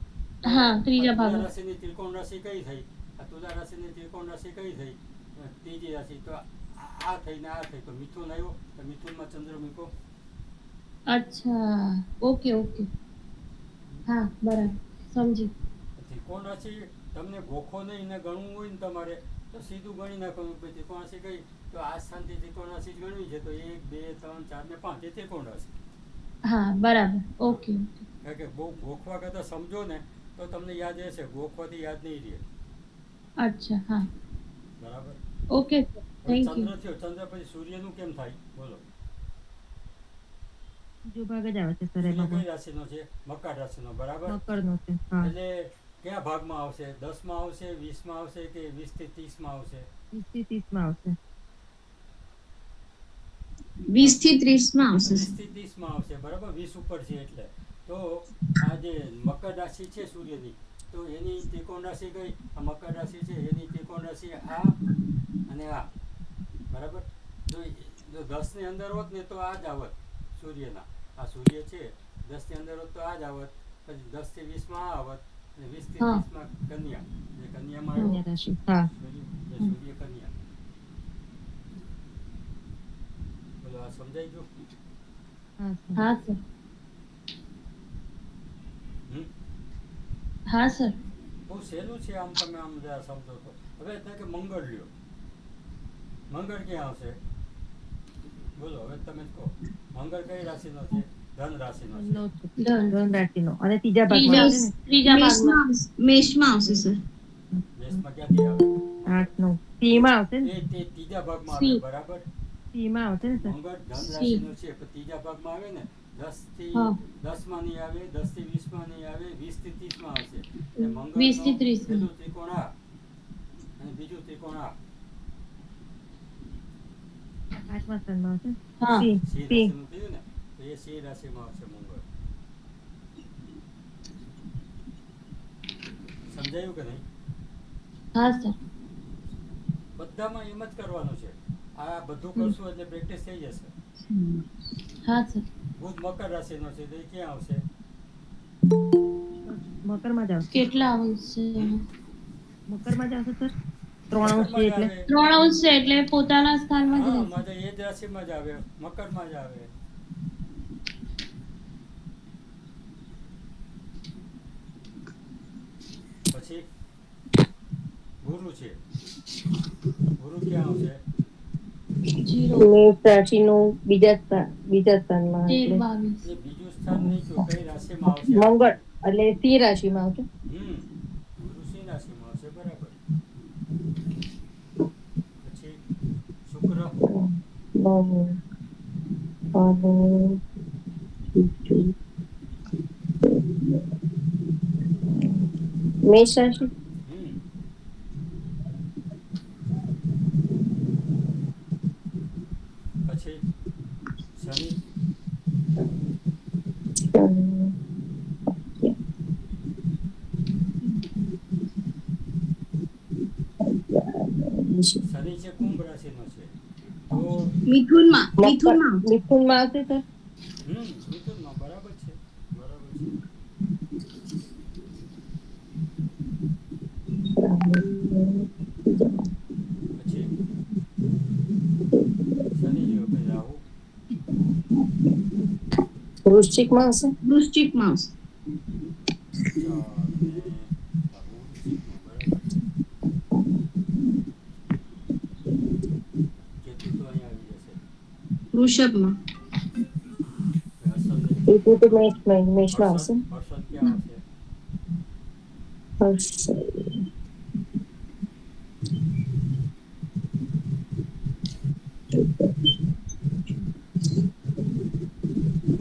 તો હા આ ત્રીજા તુલા ભાગમાં. રાશિની ત્રિકોણ રાશિ કઈ થઈ? આ તુલા રાશિની ત્રિકોણ રાશિ કઈ થઈ? ત્રીજી રાશિ. તો આ થઈને આ થઈ તો મિથુન આવ્યો. તો મિથુનમાં ચંદ્ર મૂકો. અચ્છા ઓકે ઓકે હા બરાબર સમજી. ત્રિકોણ રાશિ તમને ગોખો નહીં ને ગણવું હોય ને તમારે તો સીધું ગણી નાખવાનું. પછી ત્રિકોણ રાશિ કઈ? તો આ સ્થાનથી ત્રિકોણ રાશિ જ ગણવી છે તો 1 2 3 4 ને 5 એ ત્રિકોણ રાશિ. હા બરાબર ઓકે ઓકે કારણ કે બહુ ગોખવા કરતાં સમજો ને તો તમને યાદ રહેશે, ગોખવાથી યાદ નહીં રહે. અચ્છા હા બરાબર. ઓકે હવે થેન્ક યુ. ચંદ્ર થયો, ચંદ્ર પછી સૂર્યનું કેમ થાય બોલો? બીજો ભાગ જ આવે છે સર સૂર્ય એમાં કઈ રાશિનો છે? મકર રાશિનો. બરાબર. મકરનો છે. હા એટલે કયા ભાગમાં આવશે? 10 માં આવશે, 20 માં આવશે કે 20 થી 30 માં આવશે? 20 થી 30 માં આવશે. 20 થી 30 માં આવશે. 20 થી 30 માં આવશે. બરાબર, 20 ઉપર છે એટલે. તો આ જે મકર રાશિ છે સૂર્યની, તો એની ત્રિકોણ રાશિ કઈ? આ મકર રાશિ છે એની ત્રિકોણ રાશિ આ અને આ. બરાબર. જો 10 ની અંદર હોત ને તો આ જ આવત સૂર્યના. આ સૂર્ય છે 10 ની અંદર હોત તો આ જ આવત. પછી 10 થી 20 માં આ આવત અને 20 થી 30 માં કન્યા. જે કન્યામાં આવ્યો કન્યા રાશિ. હા સૂર્ય કન્યા. બોલો આ સમજાઈ ગયું? હા સર. હમ? હા સર. બહુ સહેલું છે આમ, તમે આમ જરા સમજો તો. હવે એટલે કે મંગળ લ્યો. મંગળ ક્યાં આવશે બોલો? હવે તમે જ કહો. મંગળ કઈ રાશિનો છે? ધન રાશિનો છે. ધન રાશિનો. અને ત્રીજા ભાગમાં આવશે ને? ત્રીજા ભાગમાં મેષમાં આવશે સર. દેશમાં ક્યાંથી આવે? 8 9 સી માં આવશે ને? તે ત્રીજા ભાગમાં સી. આવે. બરાબર. સી માં આવશે ને સર? મંગળ ધન સી. રાશિનો છે પણ ત્રીજા ભાગમાં આવે ને. 10 થી હા 10 માં નહીં આવે, 10 થી 20 માં નહીં આવે, 20 થી 30 માં આવશે. એટલે 20 થી 30 માં. પહેલું ત્રિકોણ આ અને બીજું ત્રિકોણ આ. 8મા સ્થાનમાં આવશે. હા સી સિંહ સી રાશિનું થયું ને તો એ સિંહ રાશિમાં આવશે મંગળ. સમજાયું કે નહીં? હા સર. બધામાં એમ જ કરવાનું છે. આ બધું કરશું એટલે પ્રેક્ટિસ થઈ જશે. હા સર. બુધ મકર રાશિનો છે તો એ ક્યાં આવશે? મકરમાં જ આવશે. કેટલા અંશ છે? મકરમાં જ આવશે સર. 3 અંશ છે એટલે 3 અંશ છે એટલે પોતાના સ્થાનમાં જ હા, રહેશે. મારે એ જ રાશિમાં જ આવે, મકરમાં જ આવે. પછી ગુરુ છે. ગુરુ ક્યાં આવશે? 0 મેષ રાશિનું બીજા સ્થાનમાં 13 એટલે 22 એ બીજું સ્થાન નહીં કહ્યું, કઈ રાશિમાં આવશે? મંગળ એટલે સી રાશિમાં આવશે. ગુરુ સિંહ રાશિમાં આવશે. બરાબર. પછી શુક્ર. મેષ રાશિ. હમ પછી શનિ. શનિ છે કુંભ રાશિનો છે તો મિથુનમાં મિથુનમાં મિથુનમાં આવશે સર. મિથુનમાં. બરાબર છે. બરાબર છે. વૃશ્ચિકમાં હશે. વૃશ્ચિકમાં આવશે. કેતુ તો અહીંયા આવી જશે. વૃષભમાં. કેતુ તો મેષમાં આવશે. હર્ષદ ક્યાં આવશે?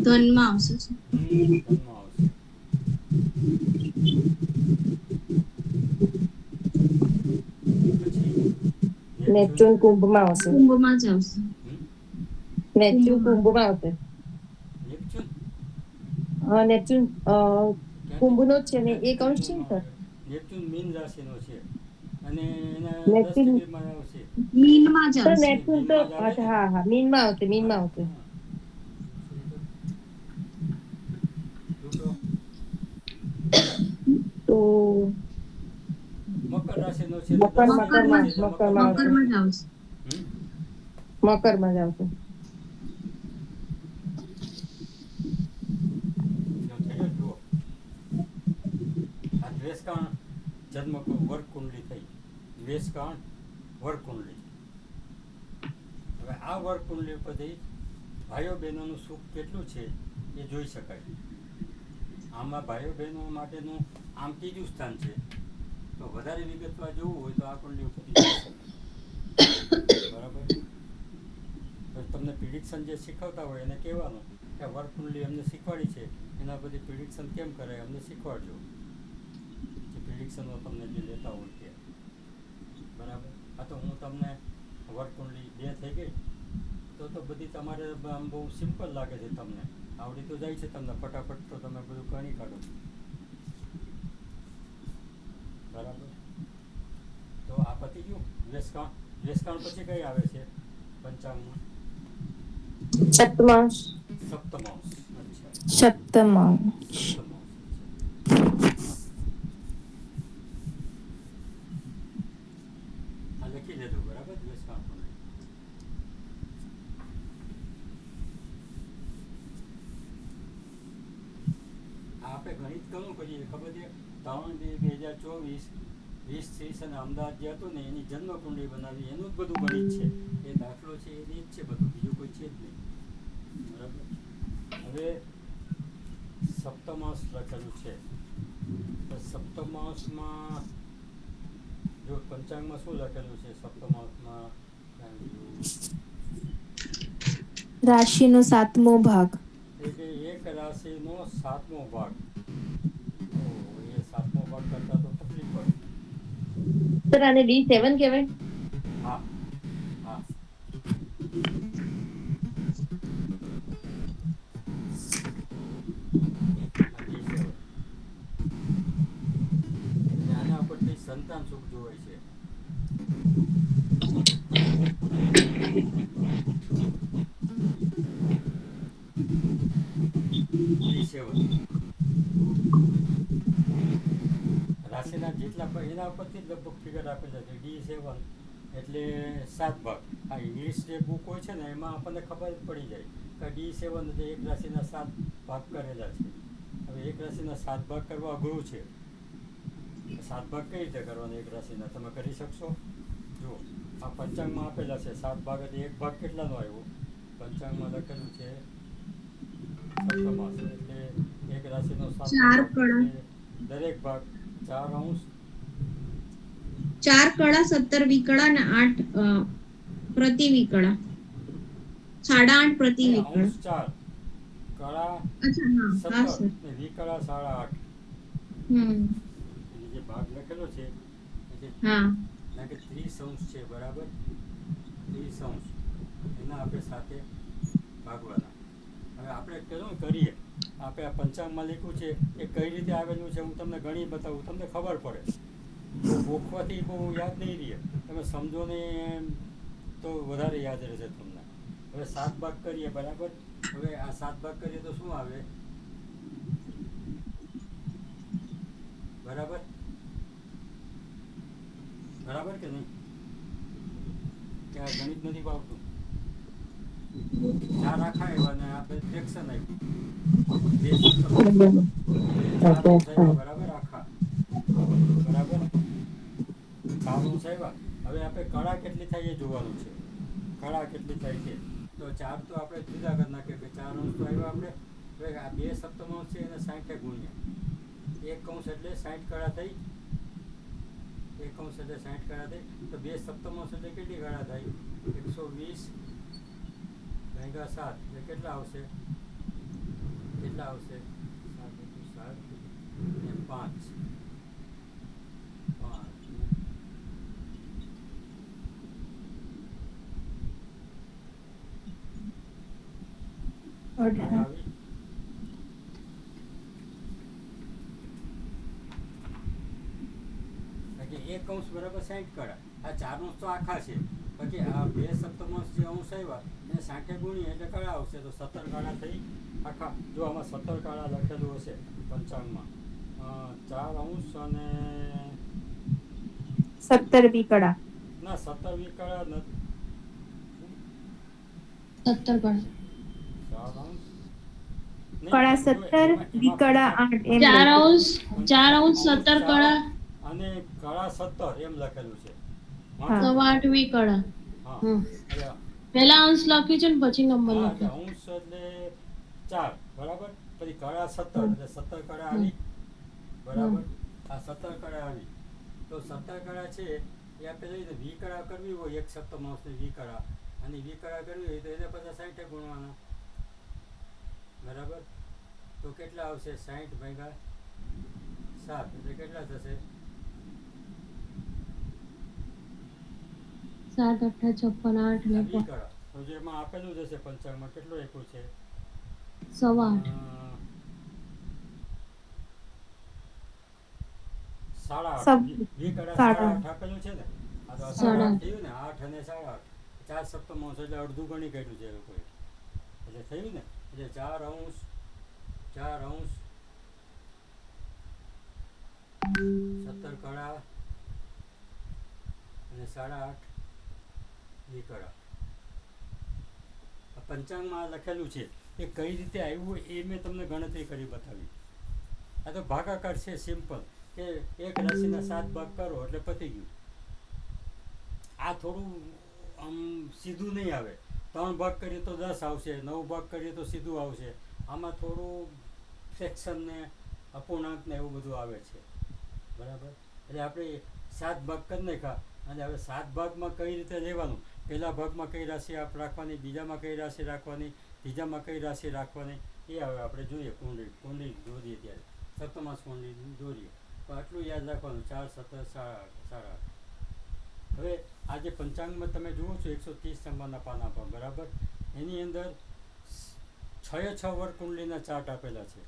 ધનમાં આવશે. ધનમાં આવશે. નેપચ્યુન કુંભમાં આવશે. કુંભમાં જ આવશે. નેપચ્યુન કુંભમાં આવશે. નેપચ્યુન હા, નેપચ્યુન કુંભનો જ છે ને એ અંશ છે ને સર. નેપચ્યુન મીન રાશિનો છે અને એના 10 નેપચ્યુન ડિગ્રીમાં આવશે. મીનમાં જ સર આવશે. નેપચ્યુન તો અચ્છા હા હા મીનમાં આવશે. તો મકર રાશિનો છે. મકરમાં જ આવશે. મકરમાં જ આવશે. આ દ્વેષકાણ જન્મ વર્ગ કુંડલી થઈ. દ્વેષકાણ વર્ગ કુંડલી. હવે આ વર્ગ કુંડલી ઉપરથી ભાઈઓ બહેનોનું સુખ કેટલું છે એ જોઈ શકાય. આમાં ભાઈઓ બહેનો માટેનું આમ ત્રીજું સ્થાન છે. તો વધારે વિગતવાર જોવું હોય તો આ કુંડલી ઉપરથી જોઈ શકાય. બરાબર. તો તમને પ્રિડિક્શન જે શીખવતા હોય એને કહેવાનું કે વર્ગ કુંડલી અમને શીખવાડી છે, એના બધી પ્રિડિક્શન કેમ કરાય અમને શીખવાડજો. જે પ્રિડિક્શનો તમને જે લેતા હોય તે. બરાબર. આ તો હું તમને વર્ગ કુંડલી 2 થઈ ગઈ તો બધી તમારે આમ બહુ સિમ્પલ લાગે છે. તમને આવડી તો જાય છે તમને ફટાફટ, તો તમે બધું કરી કાઢો. બરાબર. તો આ પતી ગયું દ્વેષકાણ. દ્વેષકાણ પછી કઈ આવે છે પંચાંગમાં? સપ્તમાંશ. સપ્તમાંશ. અચ્છા, સપ્તમાંશ. આ લખી દેજો. બરાબર. દ્વેષકાણ પણ આપણે ગણિત ઘણું કરીએ ખબર છે. 3/2/2024 20-30 અને અમદાવાદ જે હતું ને એની જન્મ કુંડળી બનાવી, એનું જ બધું ગણિત છે. એ દાખલો છે એ જ છે બધું, બીજું કોઈ છે જ નહીં. બરાબર. હવે સપ્તમાંશ લખેલું છે. તો સપ્તમાંશમાં જો પંચાંગમાં શું લખેલું છે સપ્તમાંશમાં? રાશિનો 7મો ભાગ. કે એક રાશિનો 7મો ભાગ. એ 7મો ભાગ કરતા તો તકલીફ પડે. સર આને D7 કહેવાય. હા હા. આના પરથી સંતાન સુખ જોવાય છે. રાશિના જેટલા એના પરથી જ લગભગ ફિગર આપેલા છે. D7 એટલે 7 ભાગ. આ ઇંગ્લિશ જે બુક હોય છે ને એમાં આપણને ખબર જ પડી જાય કે D7 એટલે એક રાશિના 7 ભાગ કરેલા છે. હવે એક રાશિના 7 ભાગ કરવા અઘરું છે. 7 ભાગ કઈ રીતે કરવાના એક રાશિના તમે કરી શકશો? જુઓ આ પંચાંગમાં આપેલા છે 7 ભાગ એટલે એક ભાગ કેટલાનો આવ્યો? પંચાંગમાં લખેલું છે સપ્તમાંશ એટલે એક રાશિનો 7 દરેક ભાગ 4 અંશ 4 કળા 17 વિકળા અને 8 પ્રતિ વિકળા. 8.5 પ્રતિ વિકળા. અંશ 4 કળા 17 ને વિકળા 8.5. જે ભાગ લખેલો છે એટલે કે 30 અંશ છે. બરાબર. 30 અંશ એના આપણે સાથે ભાગવાના. હવે આપણે કેવું કરીએ, આપણે આ પંચાંગમાં લખ્યું છે એ કઈ રીતે આવેલું છે હું તમને ગણી બતાવું, તમને ખબર પડે. ગોખવાથી બહુ યાદ નહીં રહે, તમે સમજો ને તો વધારે યાદ રહેશે તમને. હવે 7 ભાગ કરીએ. બરાબર. હવે આ 7 ભાગ કરીએ તો શું આવે? બરાબર. બરાબર કે નહીં? કે આ ગણિત નથી ભાવતું? ચાર આખા આવ્યા ને આપણે ફ્રેક્શન આવ્યું. બે સપ્તમાંશ. ચાર અંશ આવ્યા બરાબર આખા. બરાબર. 4 અંશ આવ્યા. હવે આપણે કળા કેટલી થાય એ જોવાનું છે. કળા કેટલી થાય છે. તો 4 તો આપણે જુદા કરી નાખીએ કે 4 અંશ તો આવ્યા આપણે. હવે આ બે સપ્તમાંશ છે એને 60 ગુણ્યા. 1 અંશ એટલે 60 કળા થઈ. 1 અંશ એટલે 60 કળા થઈ. તો બે સપ્તમાંશ એટલે કેટલી કળા થાય? 120 ભાગ્યા 7 એટલે કેટલા આવશે? કેટલા આવશે? 7 ને 5. 5 18. એક અંશ બરાબર 60 કળા. આ 4 અંશ તો આખા છે. પછી આ બે સપ્તમાંશ જે અંશ આવ્યા એને 60 ગુણીએ એટલે કળા આવશે. તો 17 કળા થઈ આખા. જો આમાં 17 કળા લખેલું હશે પંચાંગમાં. 4 અંશ અને 17મી કળા. ના 17મી કળા નથી. 17 કળા. 4 અંશ કળા 17, વિકળા 8 એમ 4 લખ્યું. અંશ 17 કળા અને કળા 17 એમ લખેલું છે. હા. 8મી કળા. હા. હમ. એટલે પહેલા અંશ લખ્યું છે ને પછી નંબર હા, લખ્યો. અંશ એટલે 4 બરાબર. પછી કળા 17 એટલે 17 કળા આવી બરાબર. આ 17 કળા આવી. તો 17 કળા છે એ આપણે લઈને વી કળા કરવી હોય એક સપ્તમાંશની વી કળા અને વી કળા કરવી હોય તો એને પછી 60 ગુણવાના બરાબર. તો કેટલા આવશે? 60 ભાગ્યા 7 એટલે કેટલા થશે? 7 8 56 8 ને આ વી કળા. તો જેમાં આપેલું જ હશે પંચાંગમાં કેટલું આપ્યું છે? 8.25. સાડા સબ- 8 વી કળા સાડા 8.5 આપેલું છે ને. આ તો સાડા 8 થયું ને. 8 અને 8.5 4 સપ્તમાંશ એટલે અડધું ગણી કાઢ્યું છે એ લોકોએ. એટલે થયું ને. એટલે 4 અંશ 17 કળા અને 8.5 વી કળા. આ પંચાંગમાં લખેલું છે એ કઈ રીતે આવ્યું એ મેં તમને ગણતરી કરી બતાવી. આ તો ભાગાકાર છે સિમ્પલ કે એક રાશિના 7 ભાગ કરો એટલે પતી ગયું. આ થોડું આમ સીધું નહીં આવે. 3 ભાગ કરીએ તો 10 આવશે, 9 ભાગ કરીએ તો સીધું આવશે. આમાં થોડું ફ્રેક્શન ને અપૂર્ણાંક ને એવું બધું આવે છે બરાબર. એટલે આપણે 7 ભાગ કરી નાખ્યા અને હવે 7 ભાગમાં કઈ રીતે લેવાનું, પહેલા ભાગમાં કઈ રાશિ આપ રાખવાની, બીજામાં કઈ રાશિ રાખવાની, ત્રીજામાં કઈ રાશિ રાખવાની એ હવે આપણે જોઈએ. કુંડળી દોરીએ ત્યારે સપ્તમાંશ કુંડળી દોરીએ તો આટલું યાદ રાખવાનું. 4 17 8. હવે આ જે પંચાંગમાં તમે જુઓ છો 130 નંબરના પાના પર બરાબર. એની અંદર 6 વર્ગકુંડલીના ચાર્ટ આપેલા છે.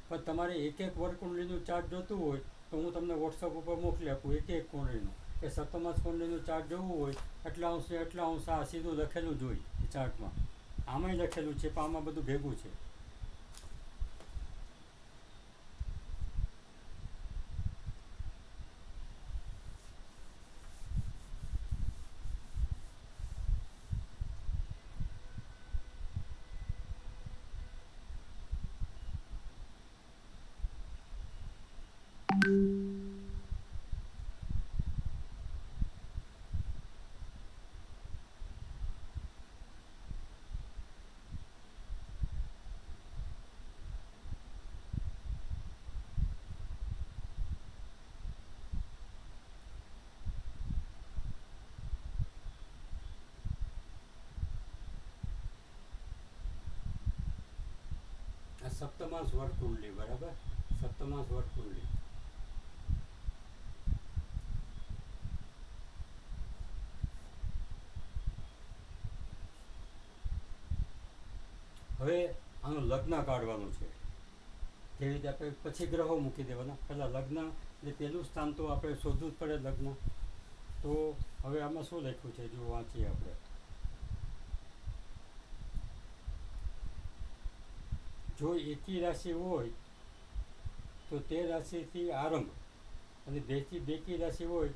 પણ તમારે એક વર્ગકુંડલીનું ચાર્ટ જોતું હોય તો હું તમને વોટ્સઅપ ઉપર મોકલી આપું એક કુંડલીનું. કે સપ્તમાંશ કુંડલીનું ચાર્ટ જોવું હોય એટલા અંશ આ સીધું લખેલું જ હોય એ ચાર્ટમાં. આમાંય લખેલું છે પણ આમાં બધું ભેગું છે. આ સપ્તમાંશ વર્ગકુંડલી બરાબર. સપ્તમાંશ વર્ગકુંડલી. હવે આનું લગ્ન કાઢવાનું છે. જેવી રીતે આપણે પછી ગ્રહો મૂકી દેવાના. પહેલાં લગ્ન એટલે પહેલું સ્થાન તો આપણે શોધવું જ પડે લગ્ન. તો હવે આમાં શું લખ્યું છે જો વાંચીએ આપણે. જો એકી રાશિ હોય તો તે રાશિથી આરંભ અને બેકી રાશિ હોય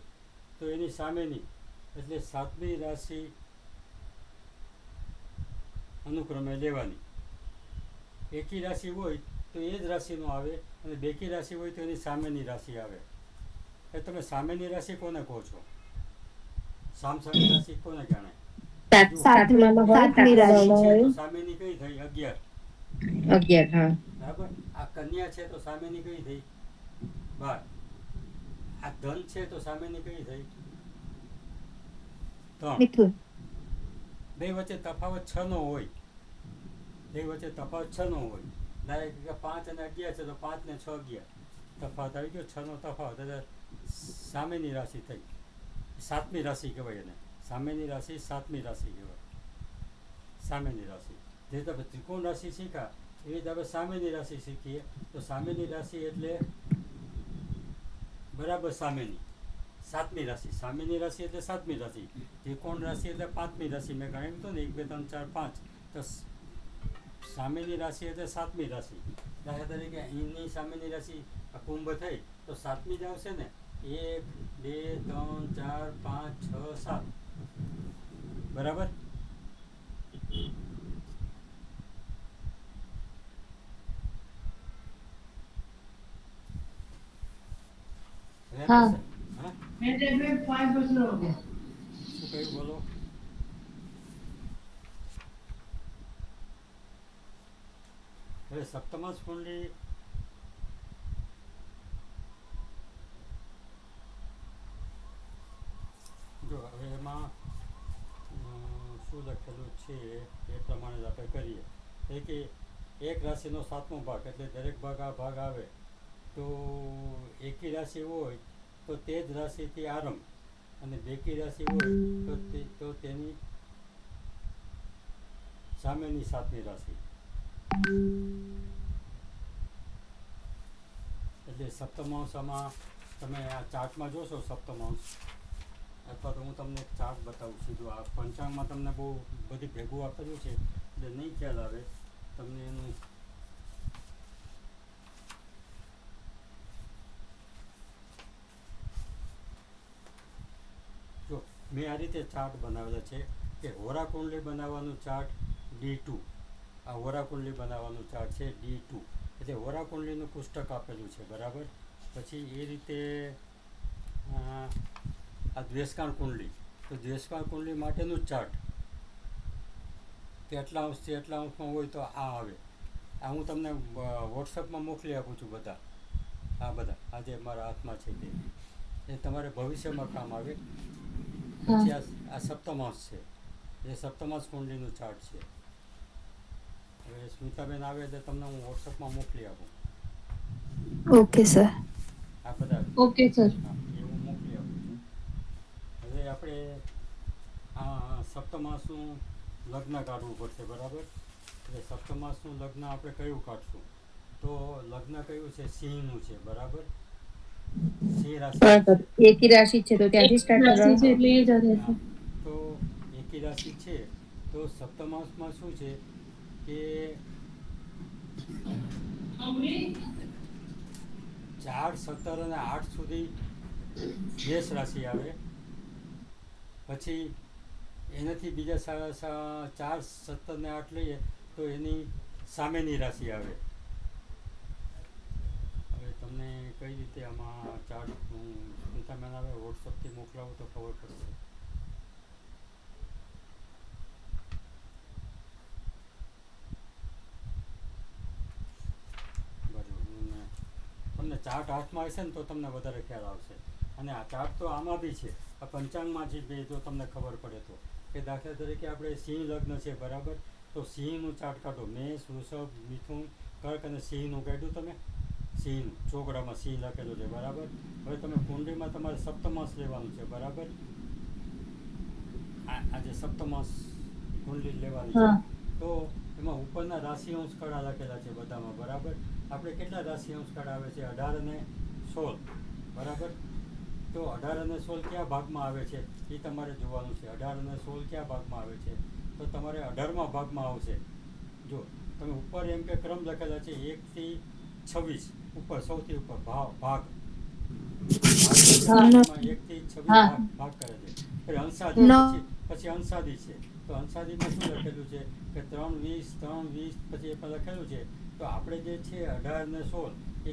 તો એની સામેની એટલે 7મી રાશિ અનુક્રમે લેવાની. એકી રાશિ હોય તો એ જ રાશિનો આવે અને બેકી રાશિ હોય તો એની સામેની રાશિ આવે. એ તમે સામેની રાશિ કોને કહો છો? સામસામી રાશિ કોને ગણાય? સાતમી રાશિ છે તો સામેની કઈ થઈ? 11. હા. બરાબર. આ કન્યા છે તો સામેની કઈ થઈ? 12. આ ધન છે તો સામેની કઈ થઈ? 3. મિથુન. બે વચ્ચે તફાવત 6 નો હોય. ડાયરેક્ટ 5 અને 11 છે તો 5 ને 6 11 તફાવત આવી ગયો. 6 નો તફાવત એટલે સામેની રાશિ થઈ. સાતમી રાશિ કહેવાય એને. સામેની રાશિ સાતમી રાશિ કહેવાય. સામેની રાશિ જે તમે ત્રિકોણ રાશિ શીખ્યા એવી રીતે આપણે સામેની રાશિ શીખીએ તો સામેની રાશિ એટલે બરાબર સામેની સાતમી રાશિ. સામેની રાશિ એટલે સાતમી રાશિ. ત્રિકોણ રાશિ એટલે પાંચમી રાશિ. મેં ગણ્યું હતું ને 1 2 3 4 5 તો સામેની રાશિ એટલે સાતમી રાશિ. દાખલા તરીકે અહીંની સામેની રાશિ કુંભ થઈ તો સાતમી જ આવશે ને. 1 2 3 4 5 6 7 બરાબર. હા. શું કહ્યું બોલો? હવે સપ્તમાંશ કુંડલી જો હવે એમાં શું લખેલું છે એ પ્રમાણે જ આપણે કરીએ. એ કે એક રાશિનો 7મો ભાગ એટલે દરેક ભાગ આ ભાગ આવે તો એકી રાશિ હોય તો તે જ રાશિથી આરંભ અને બેકી રાશિ હોય તો તેની સામેની સાતમી રાશિ. એટલે સપ્તમાંશમાં તમે આ ચાર્ટમાં જોશો સપ્તમાંશ અથવા તો હું તમને એક ચાર્ટ બતાવું સીધું. આ પંચાંગમાં તમને બહુ બધી ભેગું આપેલું છે એટલે નહીં ખ્યાલ આવે તમને એનું. જો મેં આ રીતે ચાર્ટ બનાવેલા છે કે હોરા કુંડલી બનાવવાનું ચાર્ટ D2. આ હોરા કુંડલી બનાવવાનું ચાર્ટ છે D2 એટલે હોરા કુંડલીનું પુસ્તક આપેલું છે બરાબર. પછી એ રીતે આ દ્વેષકાળ કુંડલી તો દ્વેષકાળ કુંડલી માટેનું જ ચાર્ટ કે એટલા અંશથી એટલા અંશમાં હોય તો આ આવે. આ હું તમને વોટ્સઅપમાં મોકલી આપું છું બધા. આ બધા આજે મારા હાથમાં છે તે એ તમારે ભવિષ્યમાં કામ આવે. પછી આ સપ્તમાંશ છે એ સપ્તમાંશ કુંડલીનું ચાર્ટ છે. હવે સ્મિતાબેન આવે એટલે તમને હું વોટ્સઅપમાં મોકલી આપું. Okay sir. આ બધા ઓકે સર. એવું મોકલી આપું છું. હવે આપણે આ સપ્તમાંશનું લગ્ન કાઢવું પડશે બરાબર. એટલે સપ્તમાંશનું લગ્ન આપણે કયું કાઢશું તો લગ્ન કયું છે? સિંહનું છે બરાબર. સિંહ રાશિ એકી રાશિ છે તો ત્યાંથી સ્ટાર્ટ કરવાનું. તો એકી રાશિ છે તો સપ્તમાંશમાં શું છે કે 4 17 અને 8 સુધી મેષ રાશિ આવે. પછી એનાથી બીજા 4 17 ને 8 લઈએ તો એની સામેની રાશિ આવે. હવે તમને કઈ રીતે આમાં ચાર્ટ તમે આવે વોટ્સઅપથી મોકલાવું તો ખબર પડશે. તમને ચાર્ટ હાથમાં હશે ને તો તમને વધારે ખ્યાલ આવશે. અને આ ચાર્ટ તો આમાં બી છે આ પંચાંગમાંથી બી જો તમને ખબર પડે તો કે દાખલા તરીકે આપણે સિંહ લગ્ન છે બરાબર તો સિંહનું ચાર્ટ કાઢો. મેષ વૃષભ મિથુન કર્ક અને સિંહનું કાઢ્યું તમે. સિંહનું ચોકડામાં સિંહ લખેલું છે બરાબર. હવે તમે કુંડલીમાં તમારે સપ્તમાંશ લેવાનું છે બરાબર. આજે સપ્તમાંશ કુંડલી લેવાની છે તો એમાં ઉપરના રાશિ અંશ કળા લખેલા છે બધામાં બરાબર. આપણે કેટલા રાશિ અંશ કળા આવે છે? 18 અને 16 બરાબર. તો 18 અને 16 કયા ભાગમાં આવે છે એ તમારે જોવાનું છે. 18 અને 16 કયા ભાગમાં આવે છે તો તમારે 18મા ભાગમાં આવશે. જો તમે ઉપર એમ કે ક્રમ લખેલા છે 1 થી 26 ઉપર સૌથી ઉપર ભાગ 1 થી 26 ભાગ કરે છે. પછી અંશાદી પછી અંશાદી છે તો તો અંસારીમાં શું લખેલું છે કે 3, 20, 3, 20 પછી એ પણ લખેલું છે. તો આપણે જે છે 18 ને 16 એ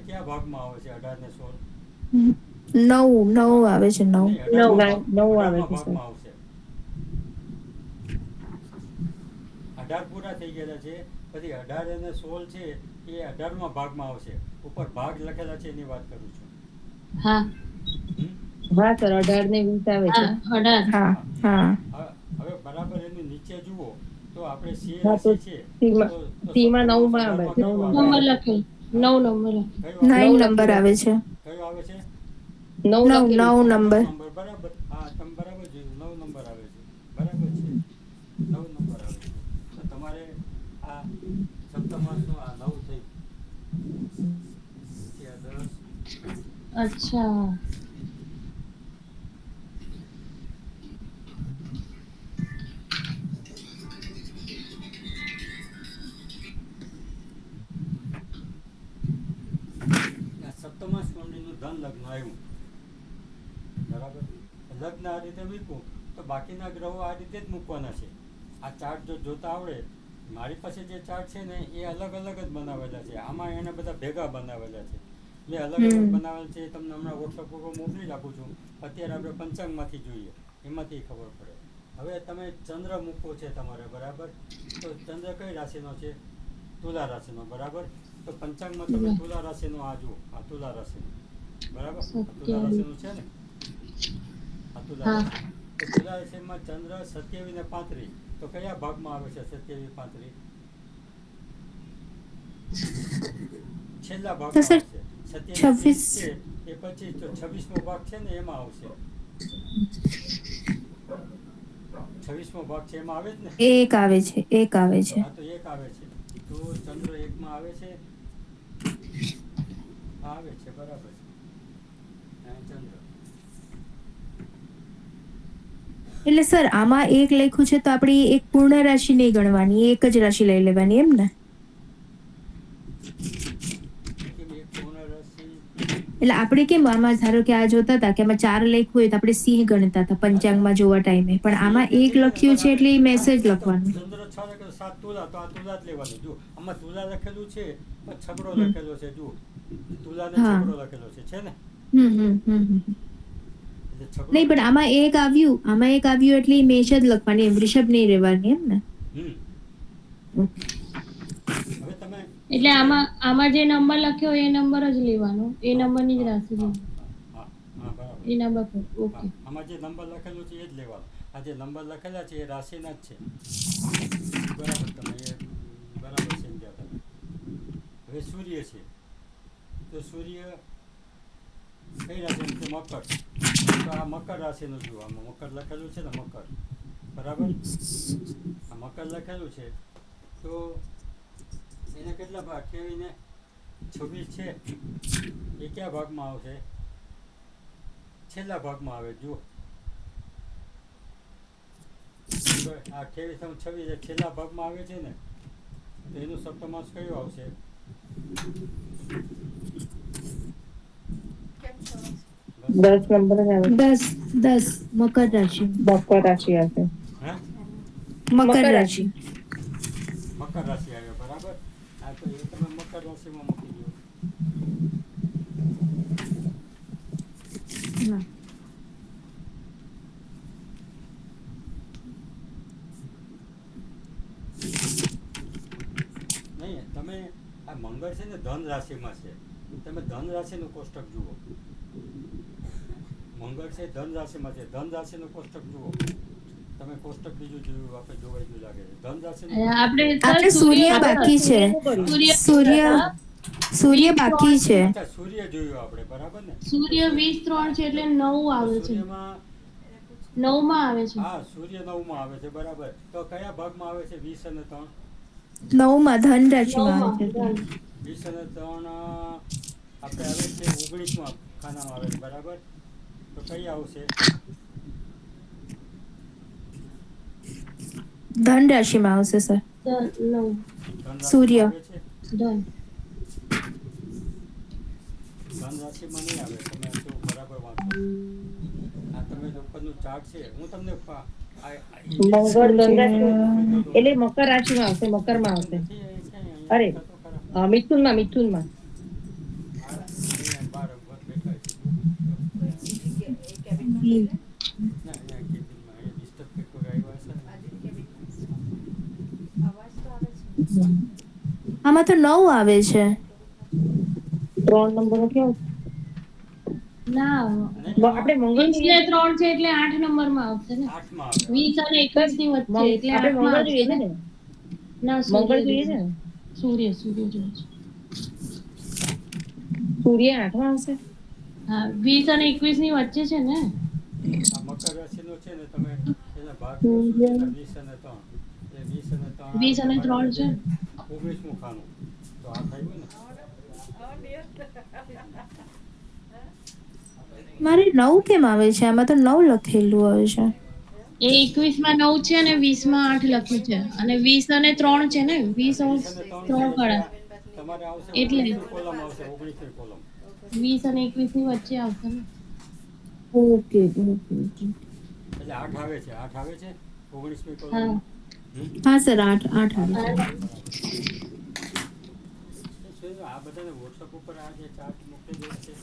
કયા ભાગમાં આવે છે? 18 ને 16 9 આવે છે 9. નહીં, 18 આવે છે, ભાગમાં સર. આવશે. 18 પૂરા થઈ ગયેલા છે, પછી 18 અને 16 છે એ 18માં ભાગમાં આવશે. ઉપર ભાગ લખેલા છે એની વાત કરું છું. હા હા સર 18 ને 20 આવે છે. હા 18. હા. હવે બરાબર એની નીચે જુઓ તો આપણે સી હા, તો રાશિ છે C-માં- તો C-માં સપ્તમ 9 માં આવે, અવતારમાં 9 કયું નંબર આવે? લખેલ 9 નંબર લખેલ. કયું આવે? 9 નંબર આવે છે. કયું આવે છે? 9 9 લખેલું. નંબર. 9 નંબર બરાબર. હા તમે બરાબર જોયું, 9 નંબર આવે છે. બરાબર છે, 9 નંબર આવે છે. તો તમારે આ સપ્તમાસનું આ 9 થઈ ત્યાં 10. અચ્છા. આ સપ્તમાસ કુંડળીનું ધન લગ્ન આવ્યું. બરાબર. લગ્ન આ રીતે મૂક્યું તો બાકીના ગ્રહો આ રીતે જ મૂકવાના છે. આ ચાર્ટ જો જોતા આવડે, મારી પાસે જે ચાર્ટ છે ને એ અલગ અલગ જ બનાવેલા છે. આમાં એને બધા ભેગા બનાવેલા છે. મેં અલગ અલગ બનાવેલા છે, તમને હમણાં વોટ્સઅપ ઉપર મોકલી આપું છું. અત્યારે આપણે પંચાંગમાંથી જોઈએ, એમાંથી ખબર પડે. હવે તમે ચંદ્ર મૂકવો છે તમારે, બરાબર. તો ચંદ્ર કઈ રાશિનો છે? તુલા રાશિનો, બરાબર. તો પંચાંગમાં તમે તુલા રાશિનો આ જુઓ, આ તુલા રાશિનો, બરાબર. આ તુલા રાશિનું છે ને, આ તુલા રાશિ. તો તુલા રાશિમાં ચંદ્ર 27 ને 35, તો કયા ભાગમાં આવે છે 27, 35? છેલ્લા ભાગમાં સર, આવશે. 27 26 છે એ પછી તો 26મો ભાગ છે ને એમાં આવશે. 26મો ભાગ છે એમાં આવે જ ને. એક આવે છે. હા તો એક આવે છે. તો ચંદ્ર એકમાં આવે છે. આવે છે, બરાબર છે. અને ચંદ્ર એટલે સર આમાં એક લખ્યું છે તો આપણે એક પૂર્ણ રાશિ નહીં ગણવાની, એક જ રાશિ લઈ લેવાની એમ ને? કેમ એક પૂર્ણ રાશિ? એટલે આપણે કેમ આમાં ધારો કે આ જોતા હતા કે આમાં 4 લખ્યું હોય તો આપણે સિંહ ગણતા હતા પંચાંગમાં જોવા ટાઈમે, પણ આમાં એક લખ્યું છે એટલે એ મેસેજ લખવાનું. ચંદ્ર 6 લખેલું 7 તુલા, તો આ તુલા જ લેવાનું. જો આમાં તુલા લખેલું છે પણ છકડો લખેલો છે. જુઓ તુલા ને છકડો લખેલો છે ને. એટલે છકડો નહીં, પણ આમાં એક આવ્યું એટલે એ મેષ જ લખવાની, એમ વૃષભ નહીં રહેવાની એમ ને? હવે તમે એટલે આમાં જે નંબર લખ્યો એ નંબર જ લેવાનો, એ નંબરની જ રાશિ લેવાની. હા બરાબર. એ નંબર પર ઓકે. આમાં જે નંબર લખેલું છે એ જ લેવાનો. આ જે નંબર લખેલા છે એ રાશિના જ છે, બરાબર. તમે એ બરાબર સમજ્યા તમે. હવે સૂર્ય છે, તો સૂર્ય કઈ રાશિનું છે? મકર. તો આ મકર રાશિનું જુઓ, આમાં મકર લખેલું છે ને, મકર, બરાબર. આ મકર લખેલું છે તો એને કેટલા ભાગ કેવીને 26 છે એ કયા ભાગમાં આવશે? છેલ્લા ભાગમાં આવે. જુઓ આ 28 છેલ્લા ભાગમાં આવે છે ને, તો એનું સપ્તમાંશ કયું આવશે? દસ નંબર જ આવે. 10 મકર રાશિ. મકર રાશિ આવશે. હે? મકર રાશિ. મકર રાશિ આવ્યો, બરાબર. હા તો એ તમે મકર રાશિમાં મૂકી દો. નહીં, તમે આ મંગળ છે ને ધન રાશિમાં છે, તમે ધન રાશિનું કોષ્ટક જુઓ. મંગળ છે ધન રાશિમાં છે, ધન રાશિનું કોષ્ટક જુઓ. તમે કોષ્ટક બીજું જોયું, આપણે જોવાઈ ગયું લાગે છે. ધન રાશિનું આપણે સૂર્ય બાકી છે. સૂર્ય બાકી છે. અચ્છા, સૂર્ય જોયું આપણે, બરાબર ને? સૂર્ય 23 છે એટલે 9 આવે છે. સૂર્યમાં 9 માં આવે છે. હા, સૂર્ય 9માં આવે છે, બરાબર. તો કયા ભાગમાં આવે છે? 20 અને 3. 9 માં ધન રાશિમાં આવે છે. 20 અને 3 આપણે આવે છે 19માં ખાનામાં આવે છે, બરાબર. તો કઈ આવશે? ધન રાશિમાં આવશે સર. ધન સૂર્ય. આવે છે. ધન રાશિમાં નહીં આવે. તમે તો બરાબર વાંચો. આ તમે ઉપરનું ચાર્ટ છે, હું તમને મંગળ છે એટલે મકર રાશિમાં આવશે, મકરમાં આવશે. અરે મિથુનમાં આમાં તો 9 આવે છે. 3 નંબર કેવો ના આપણે મંગળ 20 ને 3 છે એટલે 8 નંબરમાં આવશે ને. 20 અને 21 ની વચ્ચે એટલે આપણે 8 માં મંગળ જોઈએ આવશે છે ને. ને, ના મંગળ જોઈએ છે ને, સૂર્ય જોઈએ છે. સૂર્ય 8માં આવશે. હા 20 અને 21 ની વચ્ચે છે ને. આ મકર રાશિનો છે ને, તમે એના ભાગ લો સૂર્યના 20 અને 3. એ 20 અને 3 આવે 20 અને 3 છે. 19મું ખાનું તો આ થયું ને. મારે 9 કેમ આવે છે? આમાં તો 9 લખેલું આવે છે. એ 21 માં 9 છે અને 20 માં 8 લખ્યું છે અને 20 અને 3 છે ને. 20 અને 3 3 છે કળા તમારે આવશે એટલે 19ની કોલમ આવશે, 19ની કોલમ. 20 અને 21 ની વચ્ચે આવશે ને. ઓકે. એટલે 8 આવે છે, 8 આવે છે 19મી કોલમ. હા હા સર 8 આવે છે. આ બધાને વોટ્સઅપ ઉપર આ જે ચાર્ટ મોકલી દે છે.